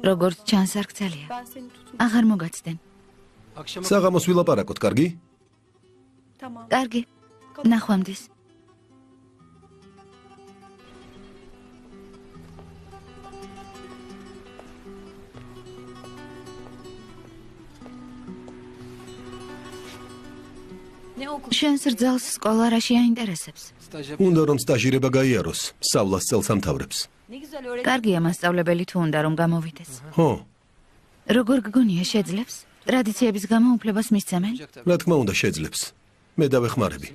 როგორც ჩანს არ გცალია. აღარ მოგაცდენ. საღამოს ვილაპარაკოთ, კარგი? კარგი. ნახვამდის. შენს რძალს სკოლა რაში აინტერესებს? უნდა რომ სტაჟირება გაიაროს, სწავლას წელს ამთავრებს. კარგია მასწავლებელი თუ უნდა რომ გამოვიდეს. ხო, როგორ გგონია შეძლებს? ტრადიციების გამო უფლებას მისცემენ? რა თქმა უნდა შეძლებს. მე დავეხმარები.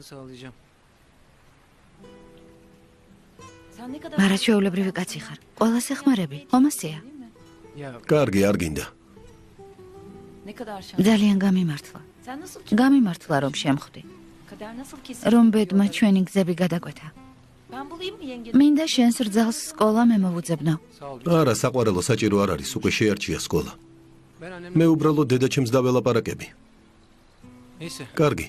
მარაჩვეულებრივი კაცი ხარ. ყველას ეხმარები. ხომასია? კარგი, არ გინდა. ძალიან გამიმართლა. გამიმართლა რომ შემხვდი. რომ ბედმა ჩვენი გზები გადაკვეთა. მინდა შენს რძალს სკოლა მე მოვუძებნო. არა, საყვარელო საჭირო არ არის, უკვე შეარჩია სკოლა. მე უბრალოდ დედაჩემს დაველაპარაკები. კარგი.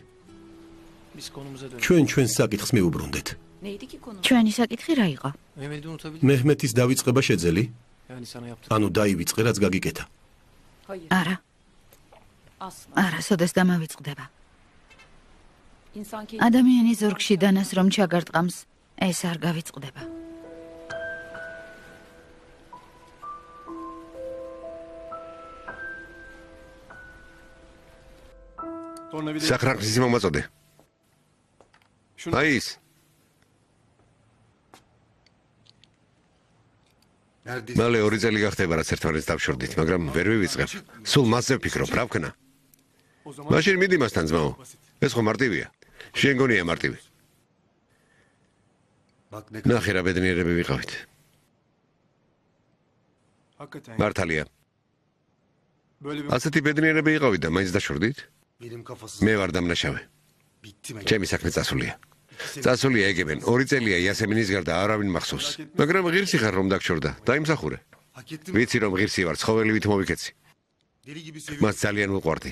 ჩვენ საკითხს მივუბრუნდეთ. ჩვენი საკითხი რა იყო? მეჰმეთის დავიწყება შეძელი? ანუ დაივიწყე, რაც გაგიკეთა. არა. არა, სოდეს დამავიწყდება. ადამიანი ზურგში დანას რომ ჩაგარტყამს, ეს არ გავიწყდება. სახრანქის მომაწოდე. აი ის. მალე 2 წელი გახდება რაც ერთმანეთს დავშორდით, მაგრამ ვერ ვივიწყებ. სულ მასზე ვფიქრობ, რა ვქნა? მაშინ მიდი მასთან ძმაო. ეს ხო მარტივია. შენ გონია მარტივი. ნახე რა ბედნიერები ვიყავით. მართალია. ასეთი ბედნიერები იყავით და მაინც დაშორდით? მე ვარ დამნაშავე. ჩემი საქმე წასულია. წასულია ეგებენ. 2 წელია იასემინის გარდა არავინ მახსოვს. მაგრამ ღირსი ხარ რომ დაგშორდა. დაიმსახურე. ვიცი რომ ღირსი ვარ, ცხოველივით მოვიქეცი. მას ძალიან ვუყვარდი.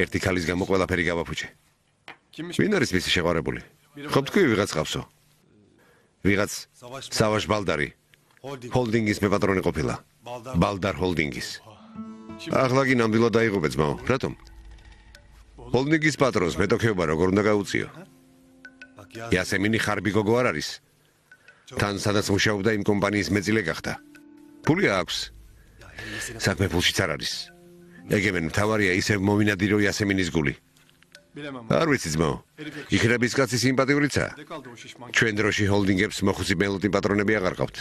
ერთი ქალის გამო ყველაფერი გავაფუჭე. ვინ არის მისი შეყვარებული? ხო თქვი ვიღაც ყავსო. ვიღაც სავაშ ბალდარი. ჰოლდინგის მეპატრონი ყოფილა. ბალდარ ჰოლდინგის. ახლა კი ნამდვილად დაიღუპე ძმაო. რატომ? ჰოლდინგის პატრონს მეტოქეობა როგორ უნდა გაუწიო? იასემინი ხარბი გოგო არ არის. თან სადაც მუშაობდა იმ კომპანიის მეწილე გახდა. ფული აქვს. საქმე ფულშიც არ არის. ეგემენ მთავარია ისევ მომინადირო იასემინის გული. არ ვიცი ძმაო. იქნების კაცი სიმპათიურიცაა. ჩვენ დროში ჰოლდინგებს მოხუცი მელოდი პატრონები აღარ ყავთ.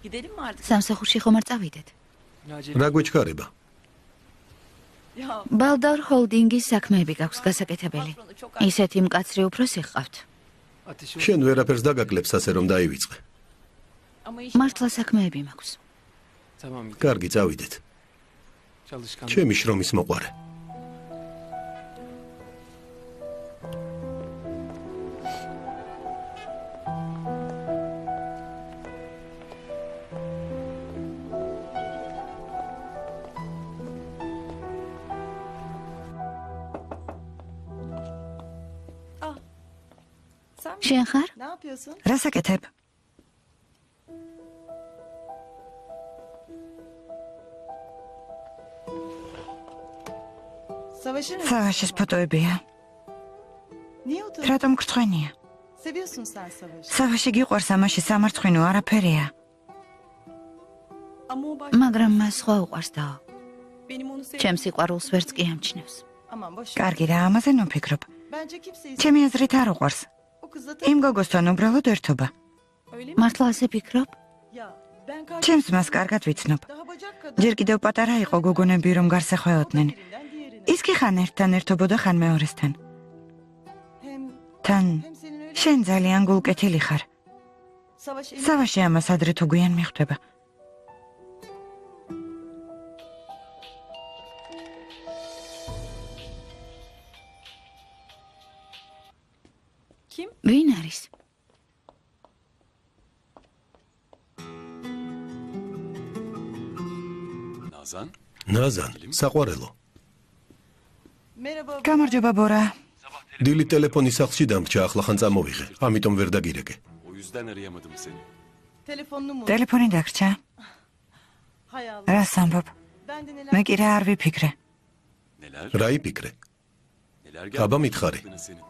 Gidelim mi artık? სამსახურში ხომ არ წავიდეთ? რა გვეჩქარება? ბალდარ ჰოლდინგის საქმეები გაქვს გასაკეთებელი. ისეთი მკაცრი უფროსი ხავთ. შენ ვერაფერს დაგაკლებს ასე რომ დაივიწყე. მართლა საქმეები მაქვს. კარგი, წავიდეთ. ჩემი შრომის მოყვარე. შენ ხარ? Ne yapıyorsun? რას აკეთებ? Savaşır mısın? სავაშის ფოტოებია. Niye otur? რატომ გრცხვენია? Seviyorsun sen savaşı. სავაში გიყვარს ამაში სამარცხვინო არაფერია. Ama o baş... მაგრამ მას სხვა უყვარს და Benim onu sev... ჩემს სიყვარულს ვერც კი ამჩნევს. Aman boş ver. კარგი რა, ამაზე ნუფიქრობ. Bence kimseyi... ჩემი აზრით არ უყვარს. O kızla იმ გოგოსთან უბრალოდ ერთობა. Öyle mi? მართლა ასე ფიქრობ? Ya ben karşı... ჩემს მას კარგად ვიცნობ. Daha bacak kadar... ჯერ კიდევ პატარა იყო გოგონები რომ გარსეხვეოდნენ. Birinden diğerine. ის კი ხან ერთთან ერთობოდა ხან მეორესთან. Hem... თან Hem senin öyle... შენ ძალიან გულკეთილი ხარ. Savaş... სავაში ამას ადრე თუ გვიან მიხვდება. Kim? ვინ არის? Nazan? ნაზან, საყვარელო. Merhaba. გამარჯობა ბორა. დილი ტელეფონი სახლში დამრჩა, ახლა ხან წამოვიღე. ამიტომ ვერ დაგირეკე. O yüzden arayamadım seni. Telefonunu mu? ტელეფონი დაგრჩა. Hay Allah. რას ამბობ? Ben de neler... მე კი რა არ ვიფიქრე. Neler? რა იფიქრე? Neler აბა მითხარი. aklına senin?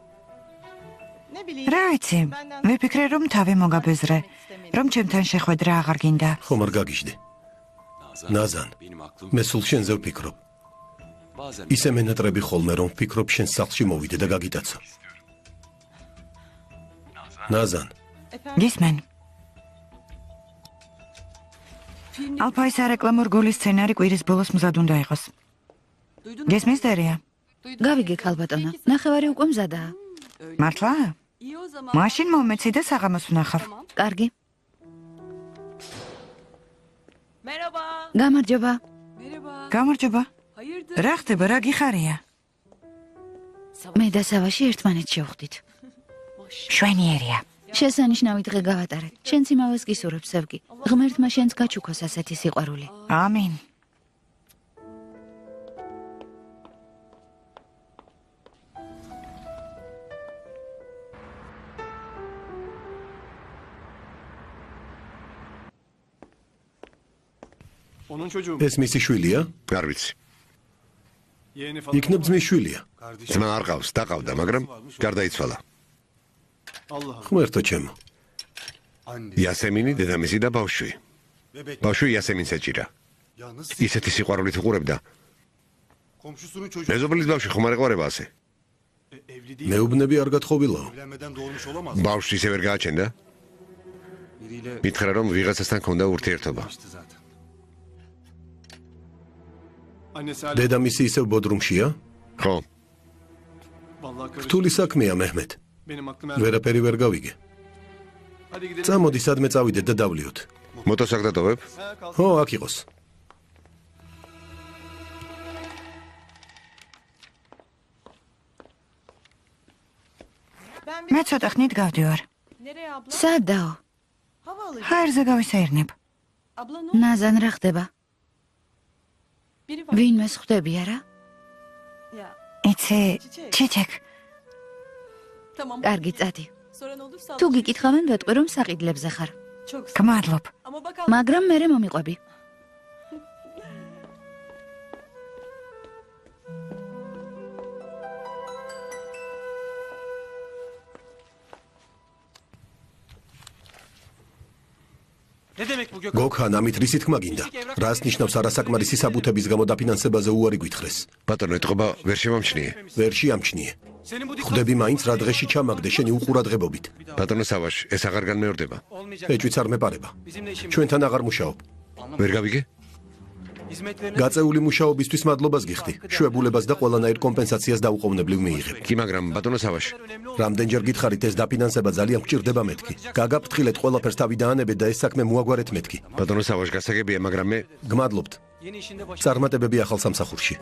Ne bileyim. რა ვიცი? ვიფიქრე რომ თავი მოგაბეზრე, რომ ჩემთან შეხვედრა აღარ გინდა. ხომ არ გაგიჟდი? Nazan. ნაზან, Benim aklım მე სულ შენზე ვფიქრობ. bazen ისე მენატრები ხოლმე რომ ვფიქრობ შენ სახლში მოვიდე და გაგიტაცო. ნაზან, Efendim? გისმენ. ალფაის არეკლამურ გოლის სცენარი კვირის ბოლოს მზად უნდა იყოს. გესმის დერია? გავიგე ქალბატონო. ნახევარი უკვე მზადაა. მართლა? İyi o zaman. მაშინ მომეცი და საღამოს ვნახავ. კარგი. Merhaba. გამარჯობა. Merhaba. გამარჯობა. Hayırdır? რა ხდება, რა გიხარია? მე და სავაში ერთმანეთს შევხვდით. შვენიერია. შესანიშნავი დღე გავატარეთ. შენც იმავეს გისურვებს სევგი. ღმერთმა შენც გაჩუქოს ასეთი სიყვარული. ამინ. Onun çocuğu mu? ეს მისი შვილია? არ ვიცი. Yeğeni falan. იქნებ ძმის შვილია. ძმა არ ყავს, დაყავდა, მაგრამ გარდაიცვალა. Allah Allah. ღმერთო ჩემო. იასემინი, დედამისი და ბავშვი. ბავშვი იასემინს ეჭირა. ისეთი სიყვარულით უყურებდა. მეზობლის ბავშვი ხომ არ ეყარება ასე? მეუბნები არ გათხოვილაო. ბავშვს ისე ვერ გააჩენდა? მითხრა რომ ვიღაცასთან ჰქონდა ურთიერთობა. დედამისი ისევ ბოდრუმშია? ხო, რთული საქმეა, მეჰმედ. ვერაფერი ვერ გავიგე. წამოდი, სადმე წავიდეთ და დავლიოთ. მოტოს აქ დატოვებ? ხო, აქ იყოს. მე ცოტა ხნით გავდივარ. Nereye abla? სადაო? Havaalanı. ჰაერზე გავისაირნებ. Abla ne? ნაზან რა ხდება? Biri var. ვინმეს ხვდები არა? Ya იცი, ჩიჩეკ, Tamam. კარგი, წადი. Soran olursa თუ გიკითხავენ, ვეტყვი რომ საყიდლებზე ხარ. çok sağ გმადლობ. Ama bakalım. მაგრამ მე მომიყვები. გოქან, ამით რისი თქმა გინდა? რას ნიშნავს არასაკმარისი საბუთების გამო დაფინანსებაზე უარი გვითხრეს? ბატონო, ეთყობა ვერ შემამჩნიე. ვერ შეამჩნიე. ხვდები მაინც რა დღეში ჩამაგდე შენი უყურადღებობით. ბატონო სავაშ, ეს აღარ განმეორდება. ეჭვიც არ მეპარება. ჩვენთან აღარ მუშაობ. ვერ გავიგე? გაწეული მუშაობისთვის მადლობას გიხდი. შვებულებას და ყველანაირ კომპენსაციას დაუყოვნებლივ მიიღებ. კი, მაგრამ ბატონო სავაშ, რამდენჯერ გითხარით ეს დაფინანსება ძალიან გჭირდება მეთქი. გაგაფრთხილეთ ყველაფერს თავი დაანებეთ და ეს საქმე მოაგვარეთ მეთქი. ბატონო სავაშ, გასაგებია, მაგრამ მე გმადლობთ. წარმატებები ახალ სამსახურში.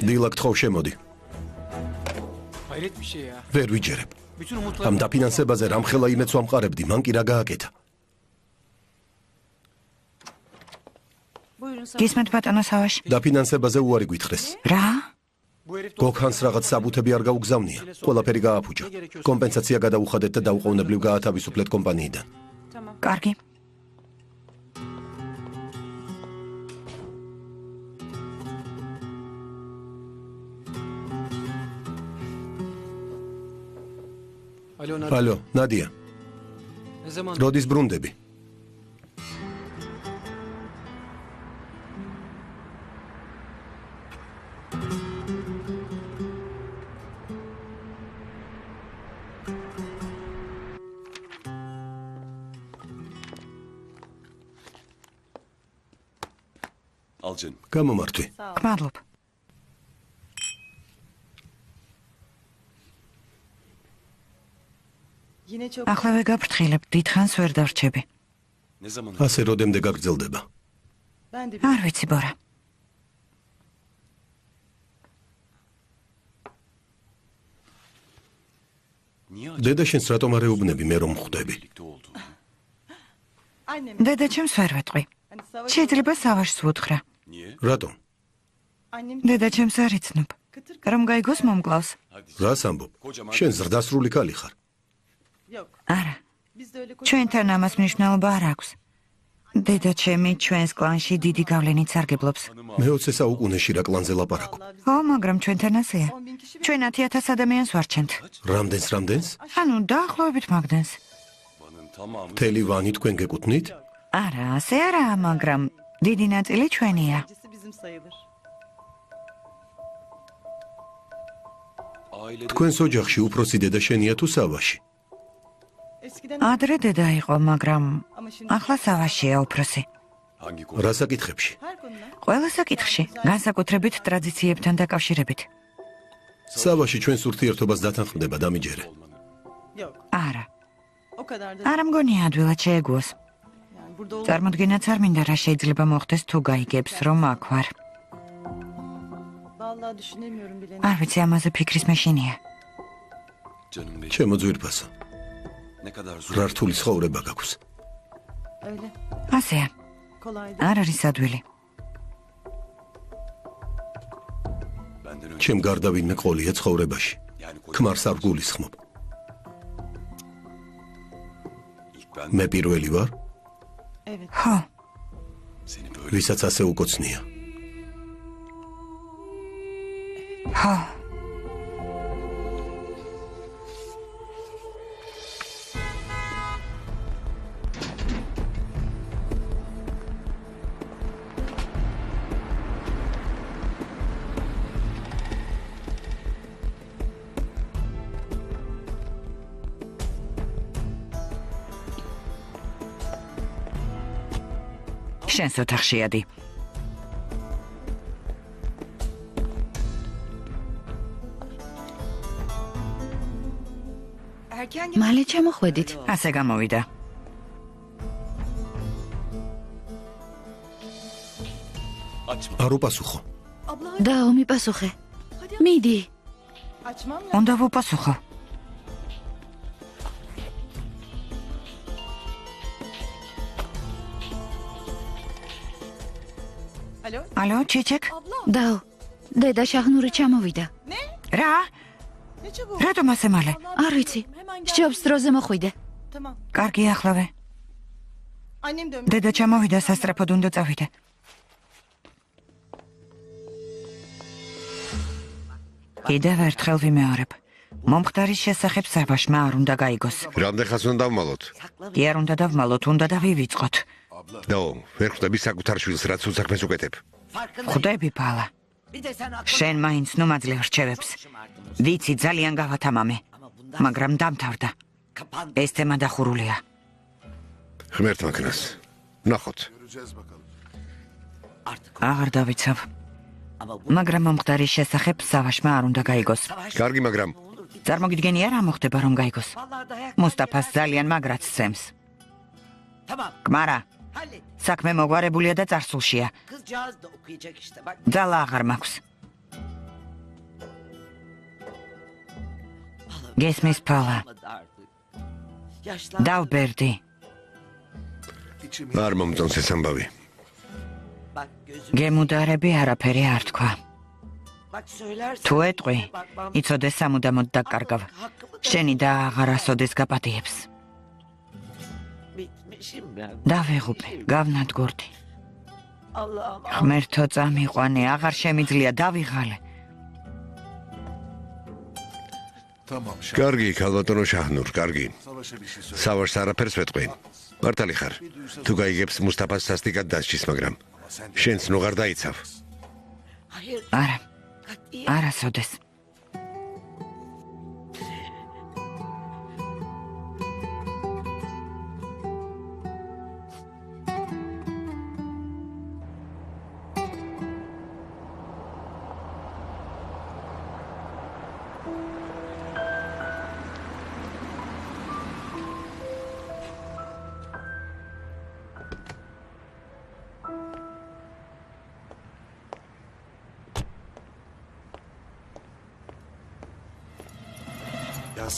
დილა გთხოვ შემოდი. ვერ ვიჯერებ. ამ დაფინანსებაზე რამხელა იმედს ვამყარებდი, მან კი რა გააკეთა. გისმენთ ბატონო სავაშ. დაფინანსებაზე უარი გვითხრეს. რა? გოქანს რაღაც საბუთები არ გაუგზავნია. ყველაფერი გააფუჭა. კომპენსაცია გადაუხადეთ და დაუყოვნებლივ გაათავისუფლეთ კომპანიიდან. კარგი. ალო, ნადია. როდის ბრუნდები? Al canım. გამომართვი. გმადლობ. Yine çok ახლა ვეგაფრთხილებ, დიდხანს ვერ დავრჩები. Ne zaman? ასე როდემდე გაგრძელდება? ben de არ ვიცი ბორა. Niye დედა შენს რატომ არ ეუბნები მე რომ ხვდები? birlikte oldu? annem დედა ჩემს ვერ ვეტყვი. hani savaş შეიძლება სავაშს ვუთხრა. Niye? რატომ? annem დედა ჩემს არ იცნობ. kıtır რომ გაიგოს მომკლავს. Hadi. რას ამბობ? შენ ზრდასრული ქალი ხარ. yok. არა. Biz de öyle ჩვენთან ამას მნიშვნელობა არ აქვს. დედა ჩემი ჩვენს კლანში დიდი გავლენით სარგებლობს. მე-20 საუკუნეში რა კლანზე ლაპარაკობ? ო, მაგრამ ჩვენთან ასეა. 10.000 kişi ჩვენ 10,000 ადამიანს ვარჩენთ. რამდენს? ანუ დაახლოებით მაგდენს. Vanın tamamı მთელი ვანი თქვენ გეკუთვნით? არა, ასე არაა, მაგრამ დიდი ნაწილი ჩვენია. birincisi bizim sayılır. ailede თქვენს ოჯახში უფროსი დედა შენია თუ სავაში? Eskiden ადრე დედა იყო, მაგრამ ama şimdi ახლა სავაშია უფროსი. hangi konu? რა საკითხებში? her konuda ყველა საკითხში, განსაკუთრებით ტრადიციებთან დაკავშირებით. სავაში ჩვენს ურთიერთობას დათანხმდება დამიჯერე. yok. არა, O kadar da არ მგონია ადვილად შეეგუოს. yani burada olur. წარმოდგენაც არ მინდა რა შეიძლება მოხდეს თუ გაიგებს რომ აქ ვარ. Vallahi düşünemiyorum bile. არ ვიცი ამაზე ფიქრის მეშინია. Canım benim. ჩემო ძვირფასო, Ne kadar zor. რა რთული ცხოვრება გაქვს. Öyle. ასეა, Kolay değil. არ არის ადვილი. Benden önce. ჩემ გარდა ვინმე ყოლია ცხოვრებაში. Yani ქმარს არ გულისხმობ. ilk ben მე პირველი ვარ? Evet. ხო, ვისაც ასე უკოცნია. ხო, შენს ოთახში ადი. მალე ჩამოხვედით. ასე გამოვიდა. არ უპასუხო. დაო, მიპასუხე. მიდი. Açmam lazım. უნდა ვუპასუხო. Alo. ალო, ჩიჩეკ? დაო, დედა შაჰნური ჩამოვიდა. რა? Ne çabuk. რატომ ასე მალე? არ vicი. სჯობს დროზე მოხვიდე. Tamam. კარგი ახლავე. Annem dönmüş. დედა ჩამოვიდა, სასწრაფოდ უნდა წავიდე. კიდევ ერთხელ ვიმეორებ. მომხდარის შესახებ სავაშმა არ უნდა გაიგოს. რამდენ ხანს უნდა დავმალოთ? კი არ უნდა დავმალოთ, უნდა დავივიწყოთ. დაო, ვერ ხვდები საკუთარ შვილს, რაც უსაქმეს უკეთებ. ხვდები, პალა. შენ მაინც ნუ მაძლევ რჩევებს. ვიცი, ძალიან გავათამამე, მაგრამ დამთავრდა. ეს თემა დახურულია. ღმერთმა ქნას. ნახოთ. აღარ დავიცავ. მაგრამ მომხდარის შესახებ სავაშმა არ უნდა გაიგოს. კარგი, მაგრამ წარმოგიდგენია რა მოხდება რომ გაიგოს. მუსტაფას ძალიან მაგრად სცემს. კმარა, საქმე მოგვარებულია და წარსულშია. ძალა აღარ მაქვს. გესმის პალა. დავბერდი. არ მომწონს ეს ამბავი. გემუდარები არაფერი არ თქვა. თუ ეტყვი, იცოდე სამუდამოდ დაკარგავ. შენი და აღარასოდეს გაპატიებს. დავიღუპე, გავნადგურდი. ღმერთო წამიყვანე, აღარ შემიძლია დავიღალე. კარგი, ქალბატონო შაჰნურ, კარგი. სავაშს არაფერს ვეტყვი. მართალი ხარ. თუ გაიგებს მუსტაფას სასტიკად დასჯის, მაგრამ შენც ნუ ღარ დაიცავ. არა. არასოდეს.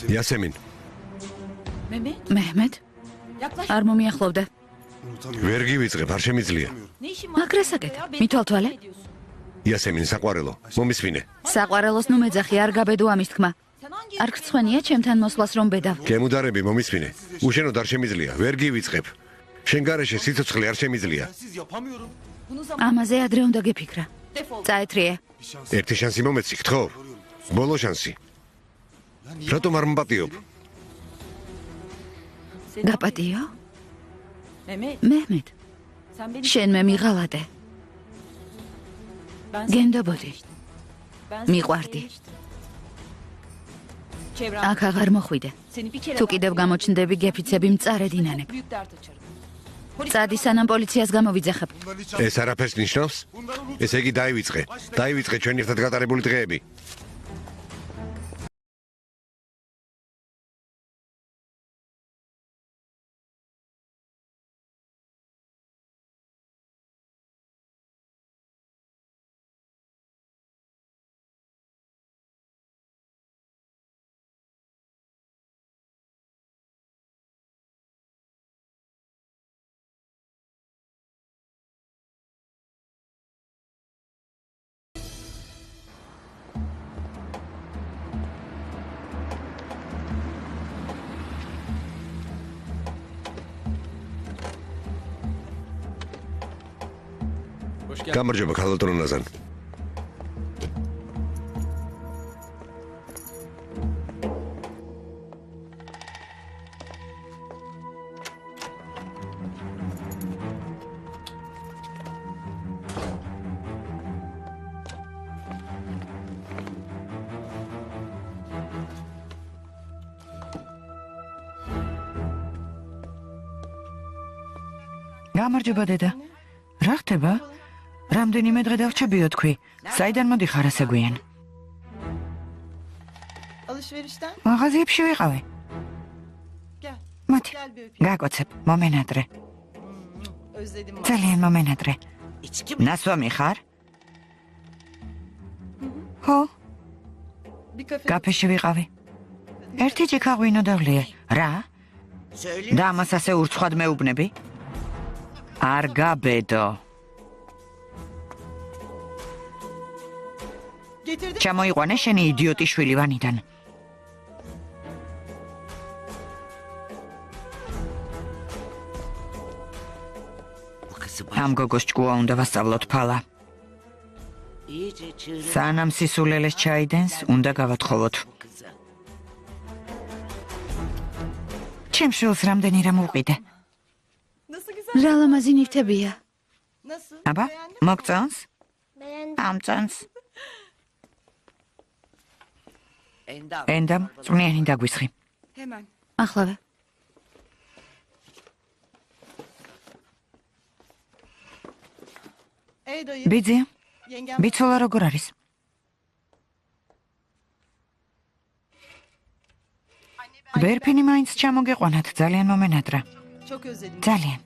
იასემინ, Mehmet, მეჰმედ, yaklaş. არ მომიახლოვდა. ვერ გივიწყებ, არ შემიძლია. Ne işin var? მაგრასაკეთ, Ya, beni მithვალთვალე. takip ediyorsun. იასემინ, საყვარელო, მომისმინე. საყვარელოს ნუ მეძახი, არ გაბედო ამის თქმა. Sen hangi არ გწხვენია ჩემთან მოსვლას რომ ბედავ. გემუდარები, მომისმინე. უშენოდ არ შემიძლია, ვერ გივიწყებ. შენ გარეშე სიცოცხლე არ შემიძლია. bunu zaman ამაზე ადრე უნდა გეფიქრა. defol. წაეთრიე. ერთი შანსი მომეცი, გთხოვ? ბოლო შანსი. რატომ არ მპატიობ? გაპატიო? Mehmet, მეჰმედ, sen beni შენ მე მიღალატე. ben გენდობოდი. ben მიყვარდი. Çevrem აქ აღარ მოხვიდე. seni bir kere თუ კიდევ გამოჩნდები, გეფიცები მწარედინანებ. büyük dert açarım. წადი სანამ პოლიციას გამოვიძახებ. ეს არაფერს ნიშნავს? ესე იგი დაივიწყე. დაივიწყე ჩვენ ერთად გატარებული დღეები. გამარჯობა ქალბატონო ნაზან. გამარჯობა დედა. რა ხდება? რამდენიმე დღე დავრჩებიო თქვი. საიდან მოდიხარ ასე გვიან? Alışverişten მაღაზიებში ვიყავი. gel. მოდი. Gel bir öpeyim. გაგოცებ, მომენადრე. Özledim vallahi. ძალიან მომენადრე. ნასვამი ხარ? ხო, Bir kafe. კაფეში ვიყავი. ერთი ჭიქა ღვინო დავლია. რა? და ამას ასე ურცხვად მეუბნები? არ გაბედო. Getirdim. ჩამოიყვანე შენი იდიოტი შვილი ვანიდან. ამ გოგოს ჭკუა უნდა ვასწავლოთ ფალა. სანამ სისულელეს ჩაიდენს, უნდა გავათხოვოთ. ჩემ შვილს რამდენი რამ უყიდე. Nasıl güzel? რა ლამაზი ნივთებია. Nasıl? აბა, Beğendin mi? მოგწონს? ამწონს. ენდამ, წვნიანი დაგვისხი. Hemen. ახლავე. Ey dayı. ბიძი, Yengem. ბიცოლა როგორ არის? ბერფინი მაინც ჩამოგეყვანათ, ძალიან მომენადრა. Çok özledim. ძალიან.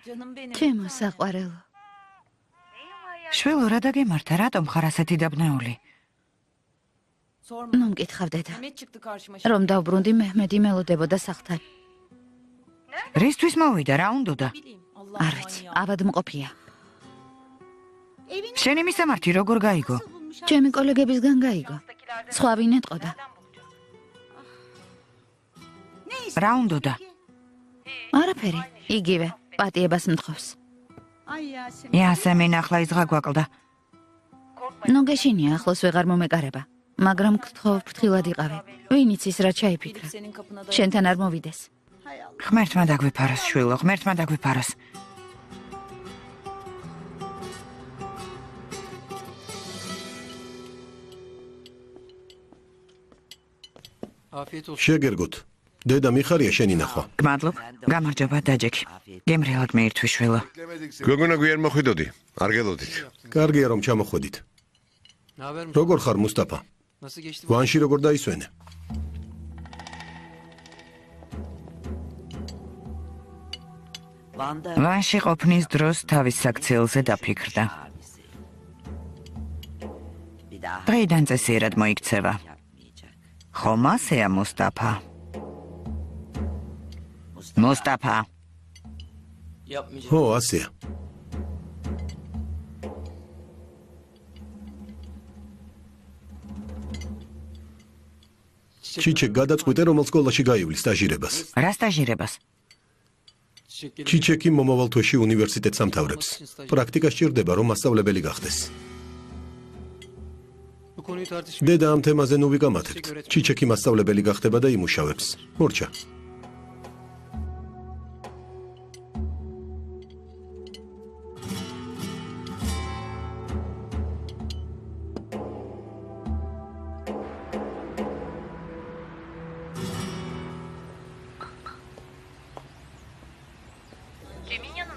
Canım benim. ჩემო საყვარელო. შვილო, რა დაგემართა, რატომ ხარ ასეთი დაბნეული? Sorma. ნუ მკითხავ დედა. Mehmet çıktı karşıma. რომ დავბრუნდი მეჰმედი მელოდებოდა სახლთან. რისთვის მოვიდა, რა უნდოდა? Bileyim. Allah არ ვიცი, ავადმყოფია. შენი მისამართი როგორ გაიგო? ჩემი კოლეგებისგან გაიგო. სხვა ვინ ეტყოდა? რა უნდოდა? არაფერი, იგივე, პატიებას მთხოვს. Ay Yasemin. იასემინ ახლა ის გაგვაკლდა. ნუ გეშინია, ახლოს ვეღარ მომეკარება. მაგრამ გთხოვ, ფრთხილად იყავი. ვინ იცის რა ჩაიფიქრა? Senin kapına da. შენთან არ მოვიდეს. Hay Allah. ღმერთმა დაგვიფაროს, შვილო, ღმერთმა დაგვიფაროს. Afiyet olsun. შეგერგოთ. დედა მიხარია შენი ნახვა. გმადლობ, გამარჯობა დაჯექი. გემრიელად მეირთვი, შვილო. გოგონა გვიან მოხვიდოდი. არ გელოდით. კარგია რომ ჩამოხვედით. Ne haber? როგორ ხარ მუსტაფა? Nasıl geçti? ვანში როგორ დაისვენე? ვანში ყოფნის დროს თავის საქციელზე დაფიქრდა. დღეიდან წესიერად მოიქცევა. ხომ ასეა მუსტაფა? მუსტაფა, Yapmayacağım. ხო, ასეა. ჩიჩე გადაწყვიტე რომელ სკოლაში გაივლის სტაჟირებას. რა სტაჟირებას? Çiçekleri. ჩიჩეკი მომავალ თვეში უნივერსიტეტს ამთავრებს. პრაქტიკა სჭირდება რომ მასწავლებელი გახდეს. Bu konuyu tartışmaya. დედა ამ თემაზე ნუ ვიკამათებთ. ჩიჩეკი მასწავლებელი გახდება და იმუშავებს. მორჩა.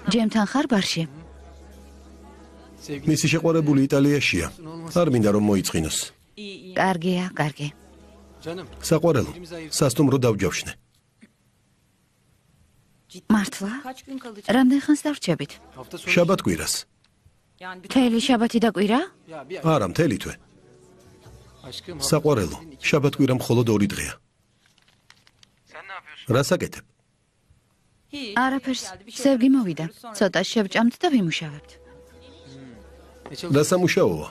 ჯემთან ხარ ბარში? Sevgili. მისი შეყვარებული იტალიაშია. არ მინდა რომ მოიწყინოს. İyi iyi. კარგია, კარგი. Canım. საყვარელო, სასტუმრო დავჯავშნე. მართლა? Kaç gün kalacak? რამდენ ხანს დავრჩებით? Hafta sonu. შაბათ კვირას. Yani bir მთელი შაბათი და კვირა? Ya bir ay. არა, მთელი თვე. Aşkım. საყვარელო, შაბათ კვირა მხოლოდ 2 დღეა. რას აკეთებ? hiç. არაფერს. Geldi, bir şey სევგი yapıyoruz, მოვიდა. sonra- ცოტა შევჭამთ და ვიმუშავებთ. Ne çalış- რა სამუშაოა?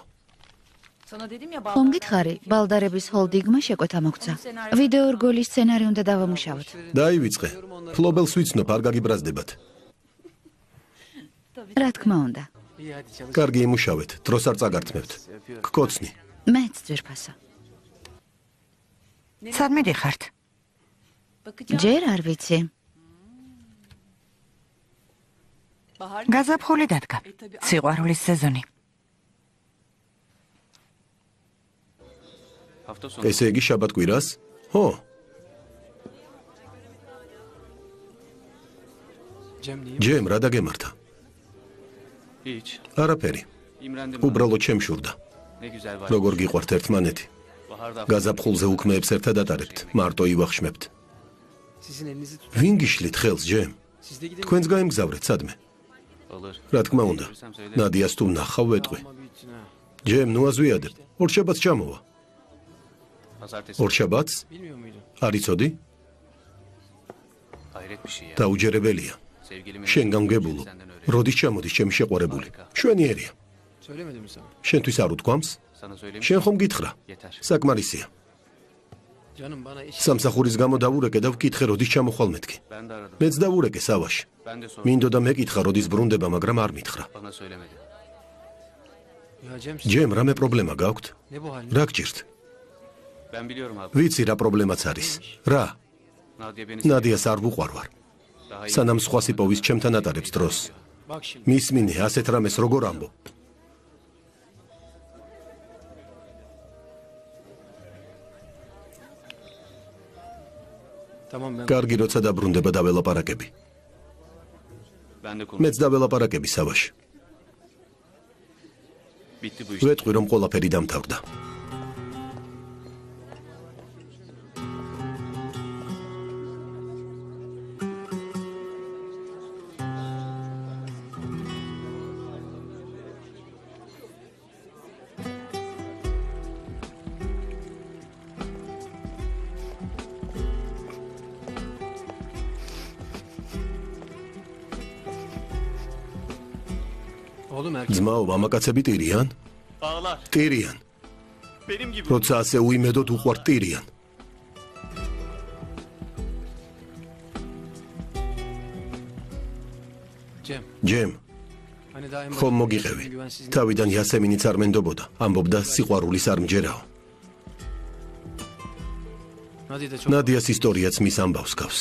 ხომ გითხარი, ბალდარების ჰოლდინგმა შეკვეთა მოგცა. ვიდეო რგოლის სცენარი უნდა დავამუშავოთ. დაივიწყე. ფლობელს ვიცნობ, არ გაგიბრაზდებათ. რა თქმა უნდა. კარგი იმუშავეთ, დროს არ წაგართმევთ. გკოცნი. მეც ძვირფასო. სად მიდიხართ? ჯერ არ ვიცი. გაზაფხული დადგა. სიყვარულის სეზონი. ესე იგი შაბათ-კვირას? ხო, ჯემ, რა დაგემართა? არაფერი. უბრალოდ შემშურდა. როგორ გიყვართ ერთმანეთი? გაზაფხულზე უქმეებს ერთად ატარებთ, მარტო ივახშმებთ. ვინ გიშლით ხელს, ჯემ? თქვენს გაემგზავრეთ სადმე? რა თქმა უნდა, ნადიას თუ ნახავ ვეტყვი. ჯემ, ნუ აზვიადებ, ორშაბათს ჩამოვა. ორშაბათს? არ იცოდი? დაუჯერებელია. შენ გამგებულო, როდის ჩამოდის ჩემი შეყვარებული? შვენიერია. შენთვის არ უთქვამს? შენ ხომ გითხრა? საკმარისია. სამსახურის გამო დავურეკე და ვკითხე, როდის ჩამოხვალ მეთქი. მეც დავურეკე სავაში. მინდოდა მეკითხა, როდის ბრუნდება, მაგრამ არ მითხრა. ჯემ, რამე პრობლემა გაქვთ? რა გჭირთ? ვიცი რა პრობლემაც არის. რა? ნადიას არ ვუყვარვარ. სანამ სხვა სიპოვის ჩემთან ატარებს დროს. მისმინე, ასეთ რამეს როგორ ამბობ? კარგი, როცა დაბრუნდება დაველაპარაკები. მეც დაველაპარაკები სავაში. ვეტყვი, რომ ყველაფერი დამთავრდა. ძმაო, მამაკაცები ტირიან? ტირიან. როცა ასე უიმედოდ უყვართ ტირიან. ჯემ, ხომ მოგიყევი. თავიდან იასემინიც არ მენდობოდა, ამბობდა სიყვარულის არ მჯერაო. ნადიას ისტორიაც მის ამბავს გავს.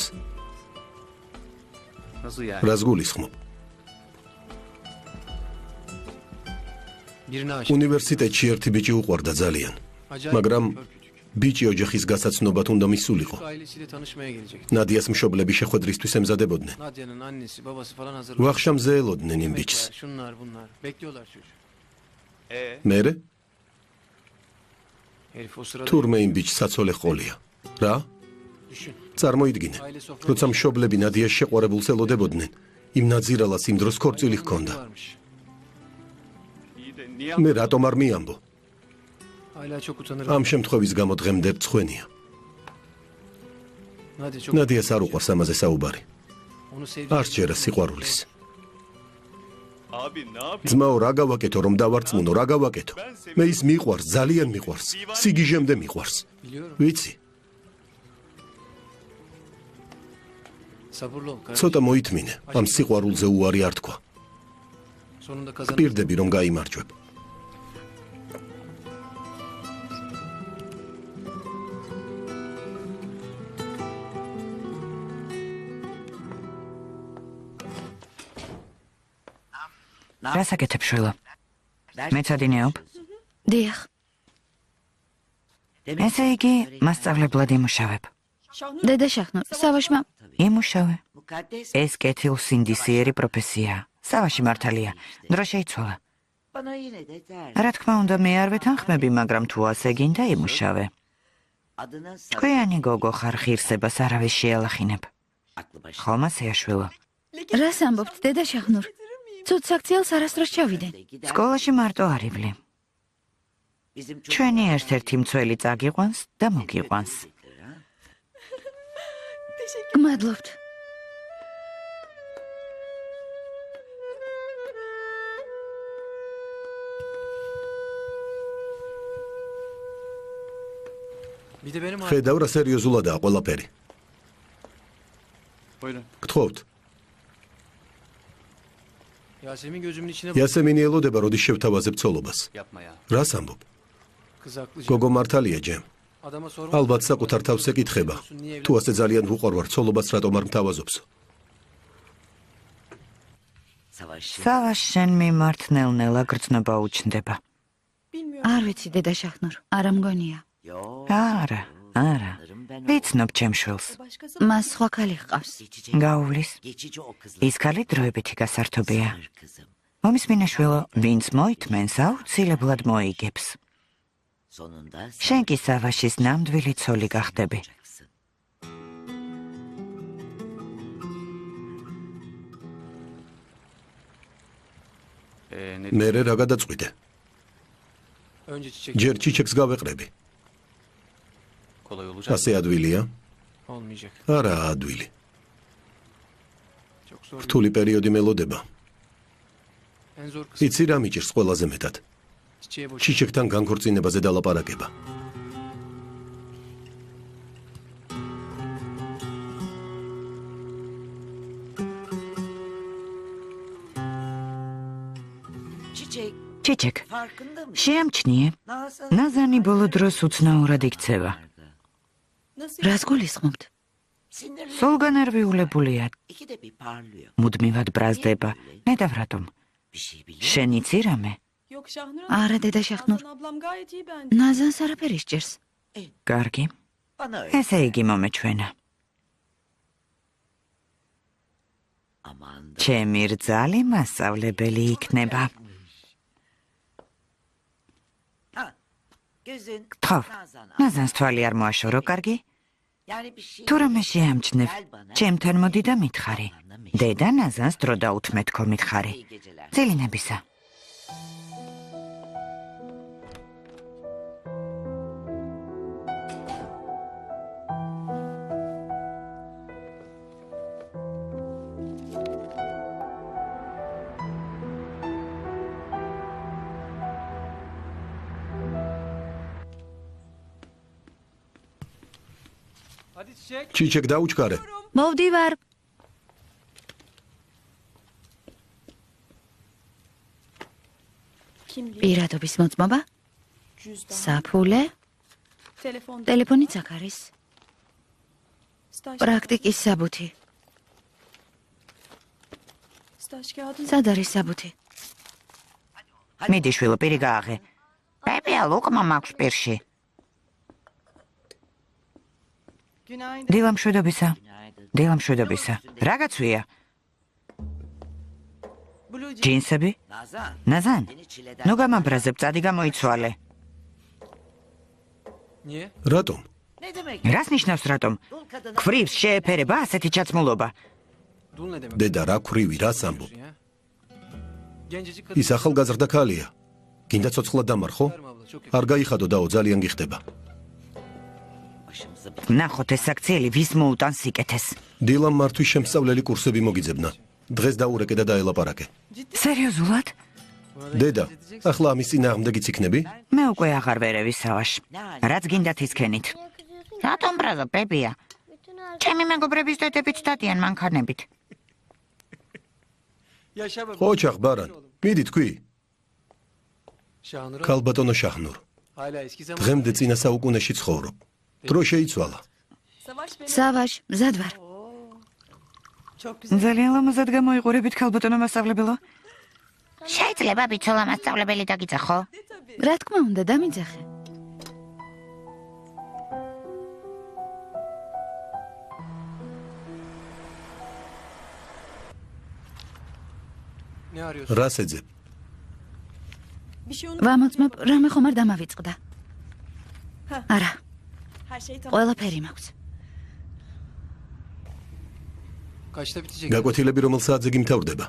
რას გულისხმობ? უნივერსიტეტში ერთი ბიჭი უყვარდა ძალიან, მაგრამ ბიჭი ოჯახის გასაცნობად უნდა მისულიყო. ნადიას მშობლები შეხვედრისთვის ემზადებოდნენ. ვახშამზე ელოდნენ იმ ბიჭს. მერე? თურმე იმ ბიჭს საცოლე ჰყოლია. რა? წარმოიდგინე, როცა მშობლები ნადიას შეყვარებულს ელოდებოდნენ, იმ ნაძირალას იმ დროს ქორწილი ჰქონდა. მე რატომ არ მიამბო? ამ შემთხვევის გამო დღემდე რცხვენია. ნადიას არ უყვარს ამაზე საუბარი. არ სჯერა სიყვარულის. ძმაო, რა გავაკეთო, რომ დავარწმუნო, რა გავაკეთო? მე ის მიყვარს, ძალიან მიყვარს. სიგიჟემდე მიყვარს. ვიცი. ცოტა მოითმინე, ამ სიყვარულზე უარი არ თქვა. გპირდები, რომ გაიმარჯვებ. რას აკეთებ, შვილო? მეცადინეობ? დიახ. ესე იგი, მასწავლებლად იმუშავებ. დედა შახნო, სავაშმა იმუშავე. ეს კეთილსინდისიერი პროფესიაა. სავაში მართალია, დრო შეიცვალა. რა თქმა უნდა, მე არ ვეთანხმები, მაგრამ თუ ასე გინდა იმუშავე. თქვენი გოგო ხარ, ღირსებას არავის შეალახინებ. ხომ ასეა, შვილო? რას ამბობთ, დედა შახნურ? ცუდ საქციელს არასდროს ჩავიდენ. სკოლაში მარტო არივლი. ჩვენი ერთ-ერთი მცველი წაგიყვანს და მოგიყვანს. გმადლობთ. Bir de benim ხედავ რა სერიოზულადაა ყველაფერი. Buyurun. გთხოვთ. Yasemin gözümün içine იასემინი ელოდება, როდის შევთავაზებ ცოლობას. Yapma ya. რას ამბობ? kız haklı. გოგო მართალია ჯემ. Adama sorma. ალბათ საკუთარ თავს ეკითხება. თუ ასე ძალიან უყვარვარ ცოლობას, რატომ არ მთავაზობსო? სავაშ შენ მიმართ ნელ-ნელა გრძნობა უჩნდება. არ ვიცი დედა შაχνურ, არა მგონია. არა, არა. ვიცნობ ჩემშვილს. მას სხვა ქალი ჰყავს. გაუვლის. ის ქალი დროებითი გასართობია. მომის მინაშვილო, ვინც მოითმენს, აუცილებლად მოიგებს. შენ კი სავაშის ნამდვილი ცოლი გახდები. მერე რა გადაწყვიტე? Önce çiçek. ჯერ ჩიჩეკს გავეყრები. Kolay olacak. ასე ადვილია? Olmayacak. არა, ადვილი. Çok zor. რთული პერიოდი მელოდება. En zor kısmı იცი რა მიჭირს ყველაზე მეტად? çiçeğe boş. ჩიჩეკთან განქორწინებაზე დალაპარაკება. ჩიჩეკ, შეამჩნიე. ნაზანი ბოლო დროს უცნაურად იქცევა. რას გულისხმობთ? სულ განერვიულებულია. მუდმივად ბრაზდება. ნედავ რატომ? შენ იცი რამე? Yok Şahnur არა დედა შაχνურ, Nazan ablam gayet iyi bence. ნაზანს არაფერი სჭირს. კარგი. ესე იგი მომეჩვენა. ჩემი რძალი მასწავლებელი იქნება. გთხოვ, ნაზანს თვალი არ მოაშორო, კარგი? თუ რამე შეამჩნევ, ჩემთან მოდი და მითხარი. დედა ნაზანს დრო დაუთმეთქო მითხარი. ძილინებისა. Hadi çiçek. ჩიჩეკ დაუჩქარე. მოვდივარ. Kimliği, პირადობის მოწმობა, cüzdan, საფულე, telefon, ტელეფონიც აქ არის. staj, პრაქტიკის საბუთი. staj kağıdı. სად არის საბუთი? მიდი შვილო, პირი გააღე. პეპია ლუკმა მაქვს პირში. Günaydın. დილამშვიდობისა. დილამშვიდობისა. რა გაცვია? Blue jean. ჯინსები? ნაზან? ნუ გამაბრაზებ, წადი გამოიცვალე. Niye? რატომ? რას ნიშნავს რატომ? ქვრივს შეეფერება ასეთი ჩაცმულობა. Dul ne demek? დედა რა ქვრივი, რას ამბობ? Ya? Gencecik kadın. ის ახალგაზრდა ქალია. გინდა ცოცხლად დამარხო? Verme abla, çok არ გაიხადო დაო, ძალიან გიხდება. ნახოთ ეს აქციელი ვის მოუტანს სიკეთეს. დილამ მართვის შემსწავლელი კურსები მოგიძებნა. დღეს დაურეკე და დაელაპარაკე. სერიოზულად? დედა, ახლა ამის წინააღმდეგიც იქნები? მე უკვე აღარ ვერევი სავაშ. რაც გინდათ ისქენით. რატომ ბრაზო პეპია? ჩემი მეგობრების დედებით დადიან მანქანებით. Yaşa baba. ოჩახ ბარან, მიდი თქვი, Şahnur'a ქალბატონო შაχνურ. hala eski zaman. დღემდე წინა საუკუნეში ცხოვრობ. დრო შეიცვალა. Savaş benim. სავაშ, მზად ვარ. Çok güzel. ძალიან ლამაზად გამოიყურებით ქალბატონო მასწავლებელო. შეიძლება ბიჭოლა მასწავლებელი დაგიძახო? რა თქმა უნდა, დამიძახე. Ne arıyorsun? რას ეძებ? Bir şey unut. ვამოწმებ, რამე ხომ არ დამავიწყდა. არა, Her şey tamam. ყველაფერი მაქვს. Kaçta bitecek? გაკვეთილები რომელ საათზე გიმთავრდება?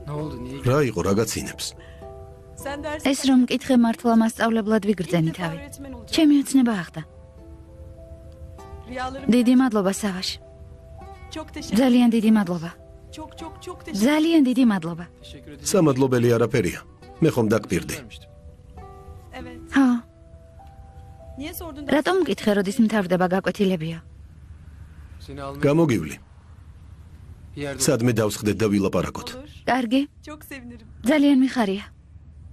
Ne oldu? Niye? რა იყო, რა გაცინებს? Sen ders ეს რომ მკითხე მართლა მასწავლებლად ვიგრძენი თავი. öğretmen olacaksın. ჩემი ოცნება ახდა. Rüyalarım. დიდი მადლობა სავაშ. Çok teşekkür. ძალიან დიდი მადლობა. Çok teşekkür. ძალიან დიდი მადლობა. Teşekkür ederim. სამადლობელი არაფერია. მე ხომ დაგპირდი. Vermiştim. Niye sordun? რატომ მკითხე, როდის მთავრდება გაკვეთილებია? Seni almaya გამოგვივლი. bir yerde სადმე დავსხდეთ და ვილაპარაკოთ. Olur. კარგი, Çok sevinirim. ძალიან მიხარია.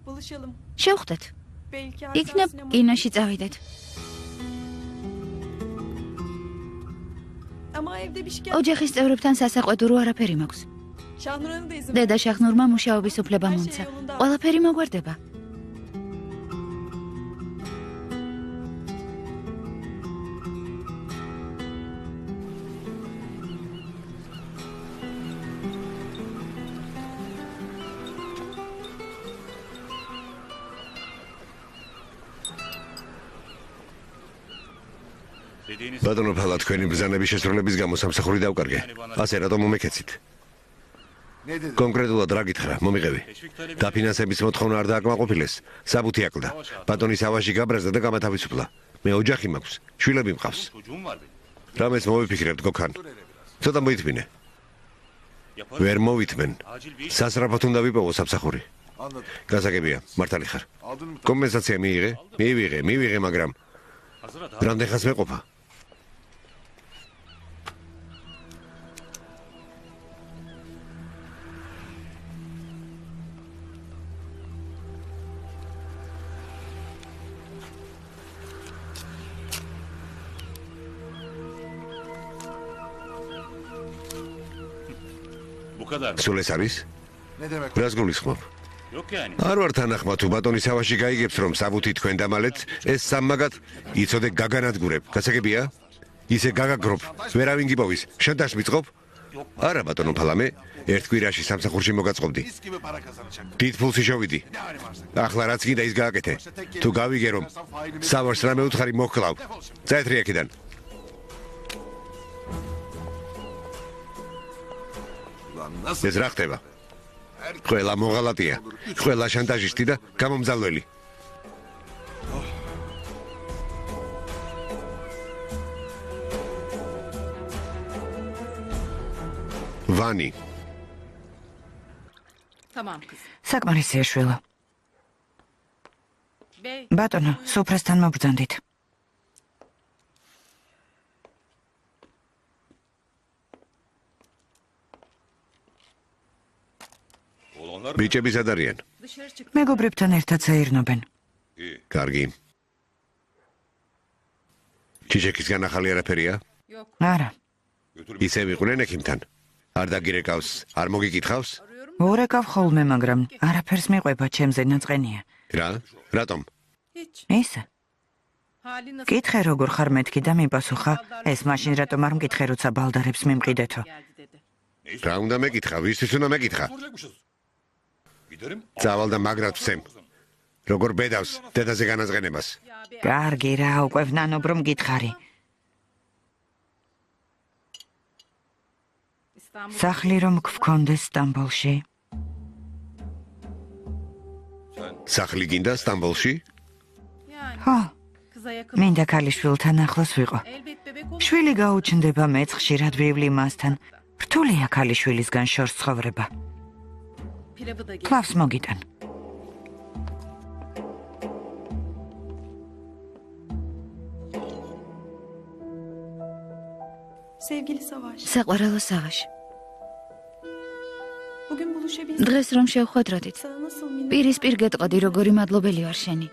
Buluşalım. შევხვდეთ. Belki იქნებ sinema. კინოში წავიდეთ. Ama evde bir şikayet. ოჯახის წევრებთან სასაყვედურო არაფერი მაქვს. Şahnura'nın da izin. დედა შახნურმა მუშაობის უფლება მომცა. ყველაფერი მოგვარდება. ბატონო ფალა, თქვენი ბრძანების შესრულების გამო სამსახური დავკარგე. ასე რატომ მომეკეცით? კონკრეტულად რა გითხრა, მომიყევი. დაფინანსების მოთხოვნა არ დააკმაყოფილეს. საბუთი აკლდა. ბატონის ავაში გაბრაზდა და გამათავისუფლა. მე ოჯახი მაქვს, შვილები მყავს. რამეს მოვიფიქრებთ გოქან? ცოტა მოითმინე. ვერ მოვითმენ. სასწრაფოდ უნდა ვიპოვო სამსახური. გასაგებია, მართალი ხარ. კომპენსაცია მიიღე? მივიღე, მაგრამ რამდენ ხანს მეყოფა? სულ ეს არის? რას გულისხმობ? არ ვარ თანახმა თუ ბატონის ავაში გაიგებს რომ საბუთი თქვენ დამალეთ, ეს სამმაგად იცოდე გაგანადგურებ. გასაგებია? ისე გაგაგრობ, ვერავინ გიპოვის, შანტაჟს მიწყობ? არა ბატონო ფალამე, ერთ კვირაში სამსახურში მოგაწყობდი. დიდ ფულს შევიდი. ახლა რაც გინდა ის გააკეთე. თუ გავიგე რომ სავარს რამე უთხარი მოხკლავ. წაეთრი აქედან. ეს რა ხდება? ყველა მოღალატია, ყველა შანტაჟისტი და გამომძალველი. ვანი. Tamam kız. საკმარისია შვილო. Bey. ბატონო, სუფრასთან მობრძანდით. ბიჭები სად არიან? Dışarı çık. მეგობრებთან ერთად საირნობენ. კარგი. ჩიჩეკისგან ახალი არაფერია? არა, ისე ვიყვნენ ექიმთან. არ დაგირეკავს, არ მოგიკითხავს? ვორეკავ ხოლმე, მაგრამ არაფერს მიყვება, ჩემზე ნაწყენია. რა? რატომ? Hiç. ისა, Hali nasıl კითხე როგორ ხარ მეთქი და მიპასუხა, ეს მაშინ რატომ არ მკითხე, როცა ბალდარებს მიმყიდეთო. geldi dedi. რა უნდა მეკითხა? ვისთვის უნდა მეკითხა? წავალ და მაგრად ვსემ. როგორ ბედავს დედაზე განაზღენებას. კარგი რა, უკვე ვნანობ რომ გითხარი. İstanbul. სახლი რომ გქონდეს სტამბოლში. სახლი გინდა სტამბოლში? Yani ხო, kıza yakın. მინდა ქალიშვილთან ახლოს ვიყო. Elbet bebek olur. შვილი გაუჩნდება მეც ხშირად ვივლი მასთან. რთულია ქალიშვილისგან შორს ცხოვრება. Pilavı da gel. კლავს მოგიტან. Sevgili Savaş. საყვარელო სავაში. Bugün buluşabilsek. დღეს რომ შევხვედროდით, Sana nasıl minnet. პირისპირ გეტყოდი როგორი მადლობელი ვარ შენი.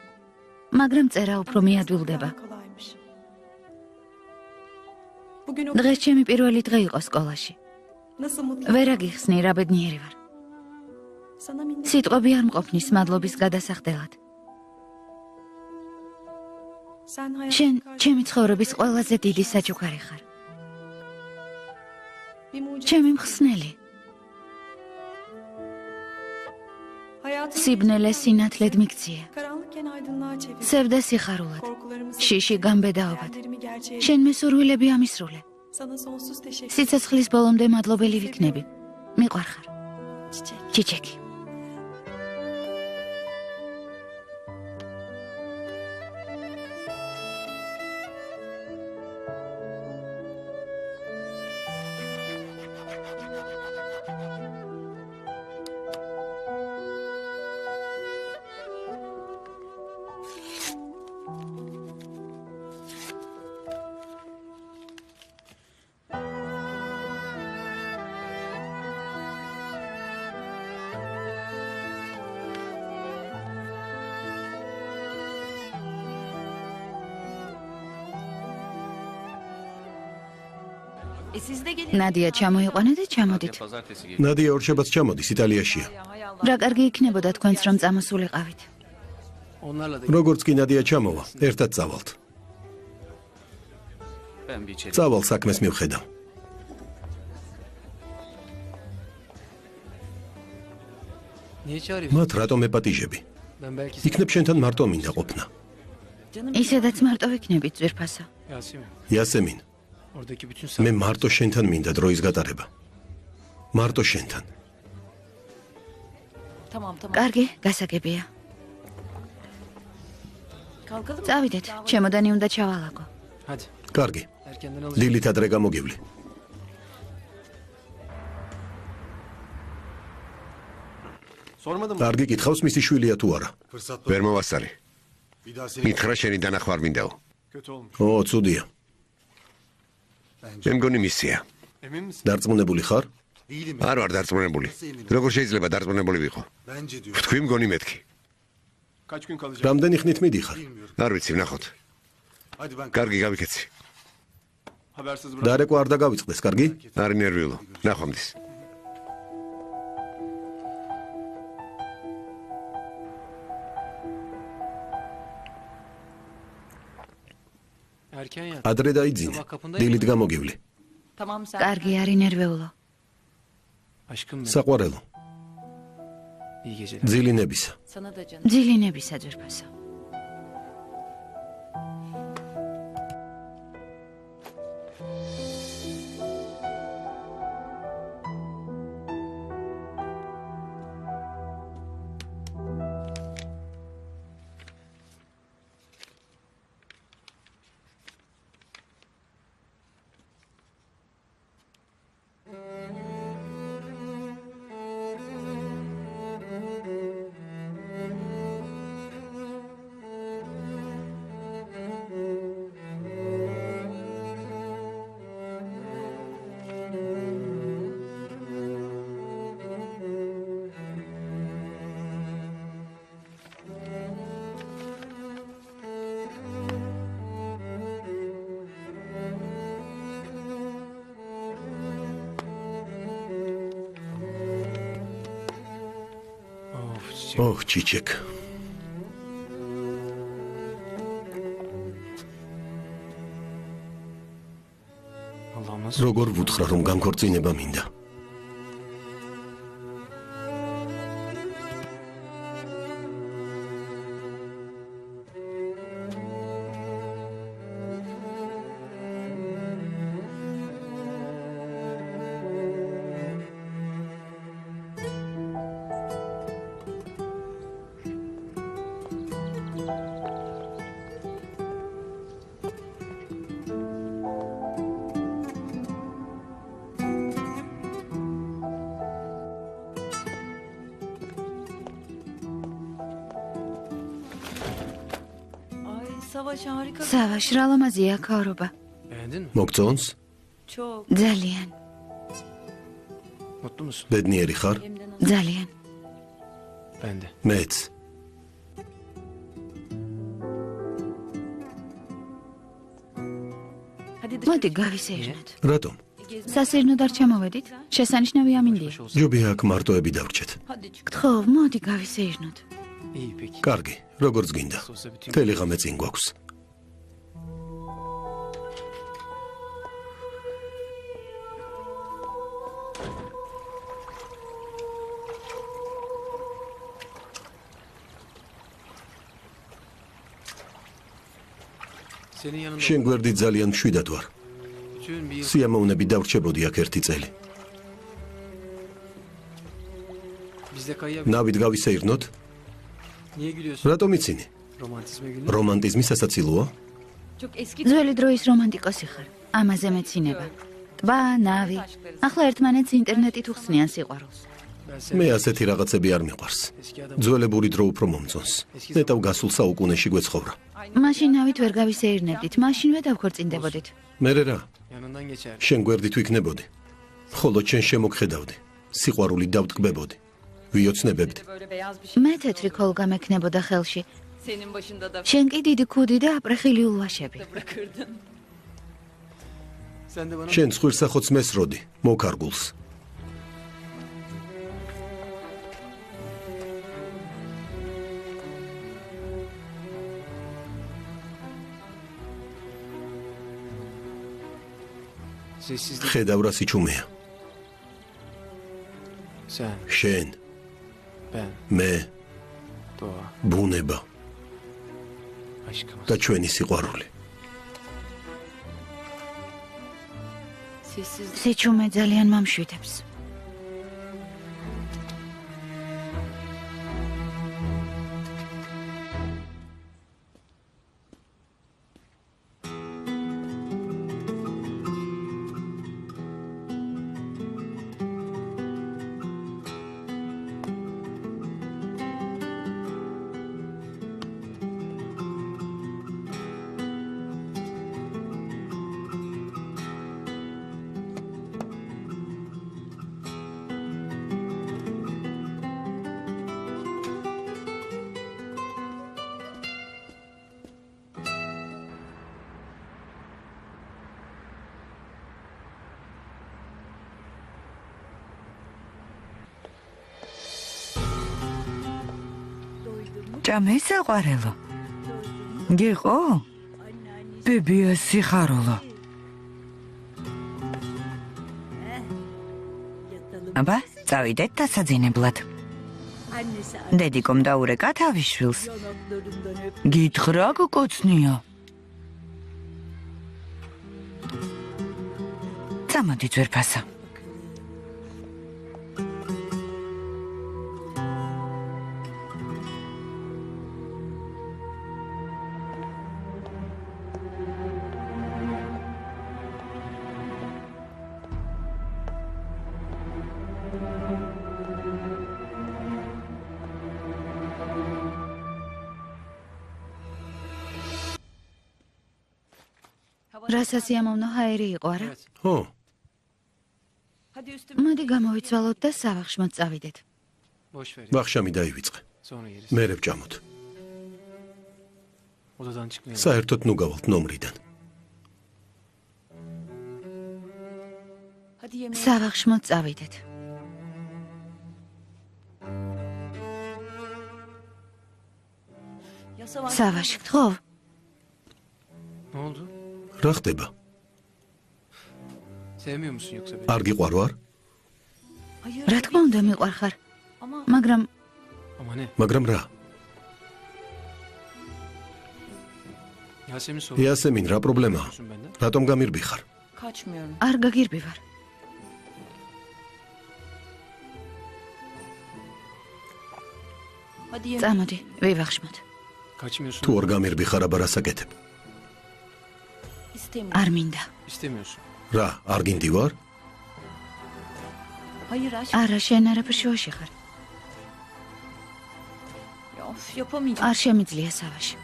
მაგრამ წერა უფრო მიადვილდება. Kolaymış. Bugün o დღეს ჩემი პირველი დღე იყო სკოლაში. nasıl mutlu. ვერ აგიხსნი რა ბედნიერი ვარ. Sana minnet. სიტყვები არ მყოფნის მადლობის გადასახდელად. Sen hayatın შენ karşı ჩემი ცხოვრების ყველაზე დიდი საჩუქარი ხარ. bir mucize. ჩემი მხსნელი. Hayatın სიბნელე სინათლედ მიქცია. karanlıkken aydınlığa çevir. სევდა სიხარულად. Korkularımı შიში გამბედაობად. hayallerimi gerçeğe. შენმე სურვილები ამისრულე. Sana sonsuz teşekkür. სიცოცხლის ბოლომდე მადლობელი ვიქნები. მიყვარხარ. Çiçek. ჩიჩეკი. ნადია ჩამოიყვანა და ჩამოდით. Pazartesi geliyor. ნადია ორშაბათს ჩამოდის იტალიაშია. რა კარგი იქნებოდა თქვენს რომ წამოსულიყავით. Onlarla da როგორც კი ნადია ჩამოვა, ერთად წავალთ. Ben bir içeri. წავალ საქმეს მივხედავ. niye çağırıyorsun? მათ რატომ ეპატიჟები? Ben belki იქნებ შენთან მარტო მინდა ყოფნა. ისედაც მარტო ვიქნებით ძვირფასო. Yasemin. იასემინ, Oradaki bütün მე მარტო შენთან მინდა დროის გატარება. მარტო შენთან. კარგი, გასაგებია. წავიდეთ, ჩემოდანი უნდა ჩავალაგო. Hadi. კარგი. Erkenden alacağım. დილით ადრე გამოგივლი. კარგი, კითხავს მისი შვილია თუ არა. ვერ მოვასწარი. მითხრა შენი დანახვა არ მინდაო. ო, ცუდია. მე მგონი მისია. დარწმუნებული ხარ? არ ვარ დარწმუნებული. როგორ შეიძლება დარწმუნებული ვიყო? ვთქვი მგონი მეთქი. რამდენი ხნით მიდიხარ? არ ვიცი, ვნახოთ. კარგი, გავიქეცი. დარეკვა არ დაგავიწყდეს, კარგი? არ ინერვიულო. ნახვამდის. Erken yat. ადრე დაიძინე. დილით გამოგივლი. კარგი, არ ინერვეულო. Aşkım benim. საყვარელო, İyi geceler. ძილინებისა. ძილინებისა ძვირფასო. ოჰ, ჩიჩეკ. Allah'ım nasıl? როგორ ვუთხრა რომ განქორწინება მინდა? Ay Savaş harika. სავაშ, რა ლამაზია ქავრობა. Beğendin mi? მოგწონს? Çok. ძალიან, Mutlu musun? ბედნიერი ხარ? Hem de nasıl? ძალიან. Ben de. მეც. Hadi მოდი გავისეირნოთ. რატომ? სასეირნოდ არ ჩამოვედით? შესანიშნავი ამინდია. ჯობია აქ მარტოები დავრჩეთ. Hadi çık. გთხოვ, მოდი გავისეირნოთ. İyi peki. კარგი, როგორც გინდა. Olsa bütün მთელი ღამე წინ გვაქვს. senin yanında შენ გვერდი ძალიან მშვიდად ვარ. bütün bir yıl სიამოვნები დავრჩებოდი აქ ერთი წელი. bizde kayıya ნავით გავისეირნოთ? niye gülüyorsun? რატომ იცინი? Romantizme gülme. რომანტიზმი სასაცილოა? Çok eski ძველი დროის რომანტიკოსი ხარ. ამაზე მეცინება. ტბა, ნავი. ახლა ერთმანეთს ინტერნეტით უხსნიან სიყვარულს. Ben seni მე ასეთი რაღაცები არ მიყვარს. eski adam. ძველებური დრო უფრო მომწონს. ნეტავ გასულ საუკუნეში გვეცხოვრა. მაშინ ნავით ვერ გავისეირნებდით, მაშინვე დავქორწინდებოდით. მერე რა? Yanından geçer. შენ გვერდით ვიქნებოდი. ხოლო შენ შემოგხედავდი. სიყვარული დავტკბებოდი. ვიოცნებებდი. böyle beyaz bir şey. მე თეთრი ქოლგა მექნებოდა ხელში. Senin başında da შენ კი დიდი ქუდი და აპრეხილი ულვაშები. bırakırdın. Sen de bana შენ ხვირსახოც მესროდი, მოკარგულს. sessizlik. ხედავ რა სიჩუმეა. Sen, შენ, ben, მე, doğa, ბუნება aşkımız. და ჩვენი სიყვარული. Sessizlik. სიჩუმე ძალიან მომშვიდებს. ჭამე საყვარელო. გიყო? ბებია სიხარულო. აბა, წავიდეთ დასაძინებლად. დედიკომ დაურეკა თავის შვილს. გითხრა გკოცნია. წამოდი ძვირფასო. რასაც იამოვნო ჰაერი იყო არა? ხო, Hadi üstüme. მოდი გამოვიცვალოთ და სავახშმოთ წავიდეთ. Boş ver. ვახშამი დაივიწყე. Sonra yeriz. მე რებჭამოთ. Odadan çıkmayalım. საერთოდ ნუ გავალთ ნომრიდან. Hadi yemeğe. სავახშმოთ წავიდეთ. Ya savaş. სავაში გთხოვ? Ne oldu? რა ხდება? Sevmiyor musun yoksa beni? არ გიყვარ ვარ? Hayır. რა თქმა უნდა მიყვარხარ, Ama მაგრამ Ama ne? მაგრამ რა? Yasemin soruyor იასემინ, რა პრობლემაა? musun benden? რატომ გამირბიხარ? kaçmıyorum. არ გაგირბივარ. Hadi yemeğe. წამოდი, ვივახშმოთ. Kaçmıyorsun. თუ არ გამირბიხარ, აბა რას აკეთებ? İstemiyorum. არ მინდა. İstemiyorsun. რა, არ გინდი ვარ? Hayır aşk. არა, შენ არაფერში ვაში ხარ. Ya of yapamayacağım. არ შემიძლია სავაში.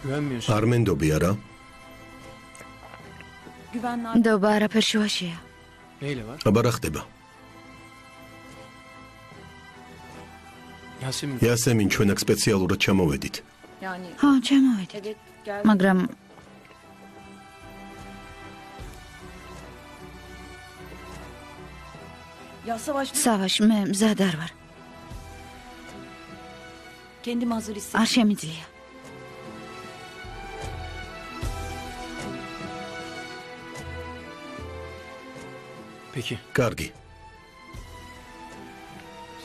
Güvenmiyorsun. არ მენდობი არა? Güvenli ნდობა არაფერში ვაშია. Neyle var? აბა რა ხდება? Yasemin. იასემინ, ჩვენ აქ სპეციალურად ჩამოვედით. yani. ხო, ჩამოვედით. Evet gel. მაგრამ Ya savaş. სავაში მე მზად არ ვარ. Kendimi hazır hissediyorum. არ შემიძლია. Peki. კარგი.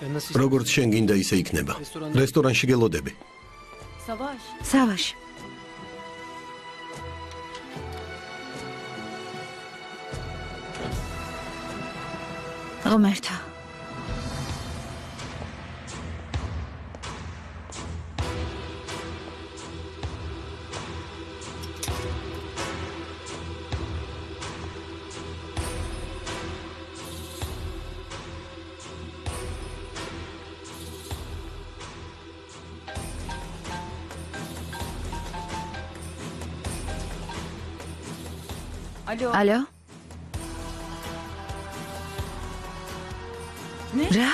Sen nasıl როგორც შენ გინდა ისე იქნება. რესტორანში გელოდები. Savaş. სავაში. ღმერთო. Alo. ალო? რა?